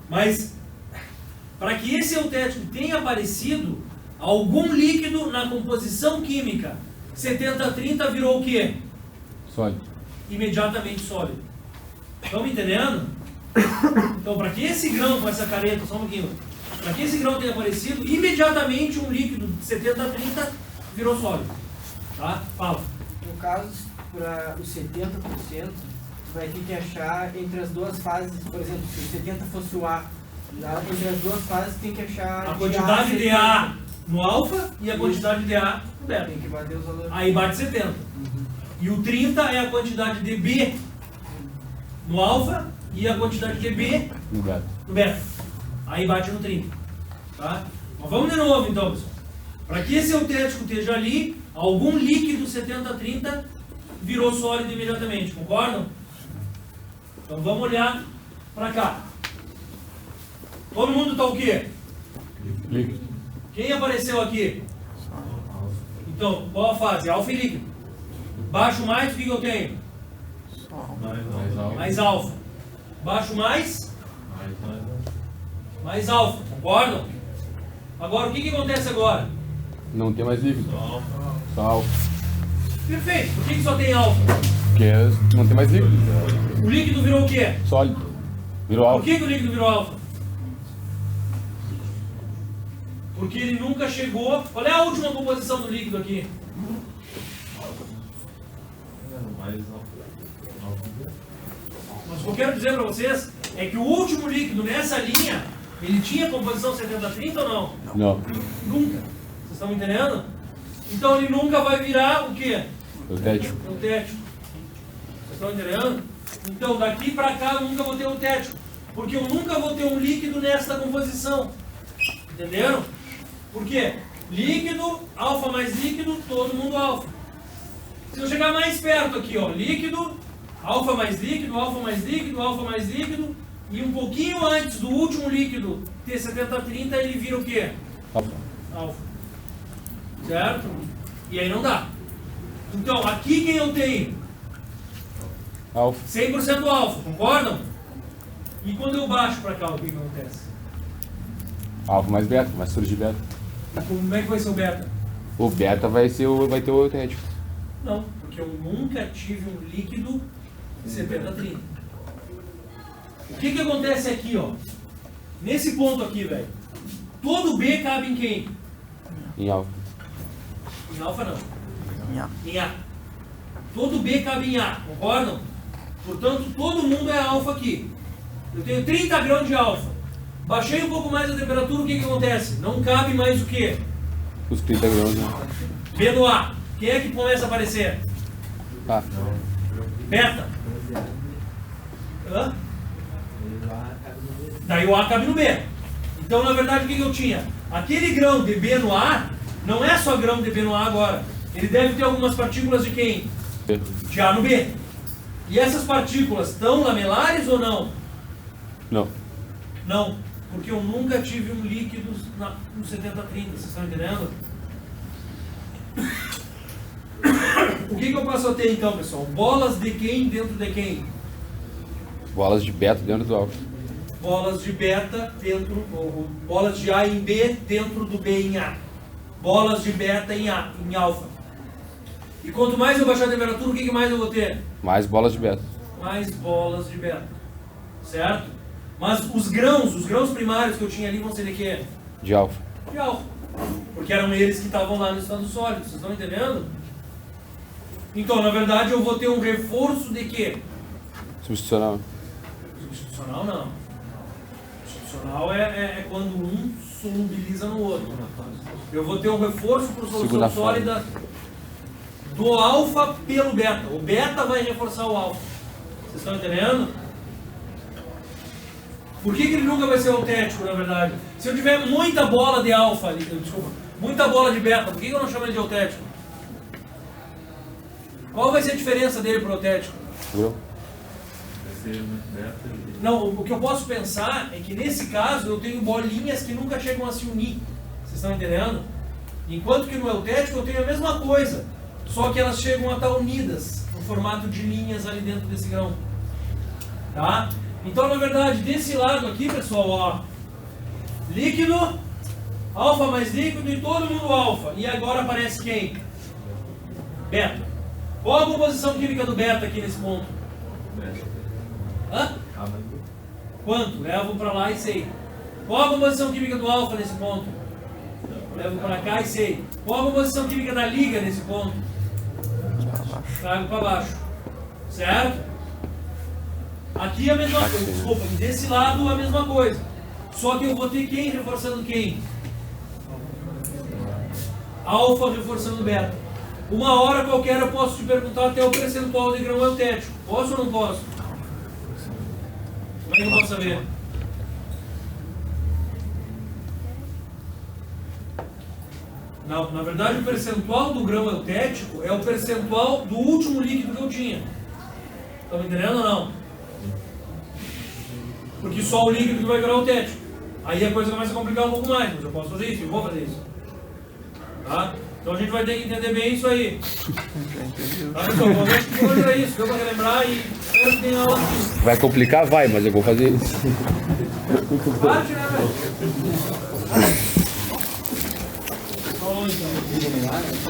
Mas, para que esse eutético tenha aparecido, algum líquido na composição química 70-30 virou o quê? Sólido. Imediatamente sólido. Estão me entendendo? Então, para que esse grão com essa careta, só um pouquinho, para que esse grão tenha aparecido, imediatamente um líquido de 70-30 virou sólido. Tá? Fala. No caso, para os 70%, tu vai ter que achar entre as duas fases, por exemplo, se o 70 fosse o A, entre as duas fases tem que achar A quantidade de A no alfa e a quantidade de A no beta. Tem que bater os valores. Aí bate 70. E o 30 é a quantidade de B no alfa e a quantidade de B No beta. no beta. Aí bate no 30. Tá? Mas vamos de novo então, pessoal. Para que esse eutético esteja ali, algum líquido 70-30 virou sólido imediatamente. Concordam? Então vamos olhar para cá. Todo mundo está o quê? Líquido. Quem apareceu aqui? Então, qual a fase? Alfa e líquido. Baixo mais, o que eu tenho? Mais alfa. Baixo mais? Mais alfa. Concordam? Agora, o que acontece agora? Não tem mais líquido. Só alfa. Perfeito. Por que só tem alfa? Porque não tem mais líquido. O líquido virou o quê? Sólido. Virou Por alfa. que o líquido virou alfa? Porque ele nunca chegou... Qual é a última composição do líquido aqui? Mas o que eu quero dizer para vocês é que o último líquido nessa linha, ele tinha composição 70-30 ou não? Não. Nunca. Vocês estão entendendo? Então ele nunca vai virar o quê? Eutético. Eutético. Vocês estão entendendo? Então daqui para cá eu nunca vou ter eutético. Porque eu nunca vou ter um líquido nesta composição. Entenderam? Por quê? Líquido, alfa mais líquido, todo mundo alfa. Se eu chegar mais perto aqui, ó, líquido, alfa mais líquido, alfa mais líquido, alfa mais líquido, e um pouquinho antes do último líquido ter 70-30, ele vira o quê? Alfa. Alfa. Certo? E aí não dá. Então, aqui quem eu tenho? Alfa. 100% alfa, concordam? E quando eu baixo para cá, o que acontece? Alfa mais beta, vai surgir beta. Como é que vai ser o beta? O beta vai ter o eutético. Não, porque eu nunca tive um líquido 70-30. O que acontece aqui, ó? Nesse ponto aqui, velho. Todo B cabe em quem? Em alfa. Em alfa não. Em A. Em A. Todo B cabe em A, concordam? Portanto, todo mundo é alfa aqui. Eu tenho 30 graus de alfa. Baixei um pouco mais a temperatura, o que acontece? Não cabe mais o quê? Os 30 graus, né? B no A. Quem é que começa a aparecer? Ah. Beta. Hã? Daí o A cabe no B. Então, na verdade, o que eu tinha? Aquele grão de B no A, não é só grão de B no A agora. Ele deve ter algumas partículas de quem? De A no B. E essas partículas estão lamelares ou não? Não. Não. Porque eu nunca tive um líquido no 70-30, vocês estão entendendo? O que eu passo a ter então, pessoal? Bolas de quem dentro de quem? Bolas de beta dentro do alfa. Bolas de beta dentro, ou bolas de A em B dentro do B em A. Bolas de beta em A, em alfa. E quanto mais eu baixar a temperatura, o que mais eu vou ter? Mais bolas de beta. Mais bolas de beta. Certo? Mas os grãos primários que eu tinha ali vão ser de quê? De alfa. De alfa. Porque eram eles que estavam lá no estado sólido, vocês estão entendendo? Então, na verdade, eu vou ter um reforço de quê? Substitucional. Substitucional não. Substitucional é quando um solubiliza no outro. Eu vou ter um reforço por solução Segunda sólida do alfa pelo beta. O beta vai reforçar o alfa. Vocês estão entendendo? Por que ele nunca vai ser eutético, na verdade? Se eu tiver muita bola de alfa, desculpa, muita bola de beta, por que eu não chamo ele de eutético? Qual vai ser a diferença dele para o eutético? Não, o que eu posso pensar é que nesse caso eu tenho bolinhas que nunca chegam a se unir. Vocês estão entendendo? Enquanto que no eutético eu tenho a mesma coisa, só que elas chegam a estar unidas no formato de linhas ali dentro desse grão. Tá? Então, na verdade, desse lado aqui, pessoal, ó, líquido, alfa mais líquido e todo mundo alfa. E agora aparece quem? Beta. Qual a composição química do beta aqui nesse ponto? Hã? Quanto? Levo para lá e sei. Qual a composição química do alfa nesse ponto? Levo para cá e sei. Qual a composição química da liga nesse ponto? Trago para baixo. Certo? Aqui a mesma coisa, desculpa, desse lado a mesma coisa. Só que eu vou ter quem reforçando quem? Alfa reforçando beta. Uma hora qualquer eu posso te perguntar até o percentual de grão eutético. Posso ou não posso? Como é que eu posso saber? Não, na verdade o percentual do grão eutético é o percentual do último líquido que eu tinha. Estão me entendendo ou não? Porque só o líquido que vai virar eutético. Aí a coisa começa a complicar um pouco mais, mas eu posso fazer isso, eu vou fazer isso. Tá? Então a gente vai ter que entender bem isso aí. Já entendeu. Tá, pessoal? Então, acho que hoje é isso. Deu pra relembrar e espero que tenha aula aqui. Vai complicar? Vai, mas eu vou fazer isso. Parte, né, velho? Falou então.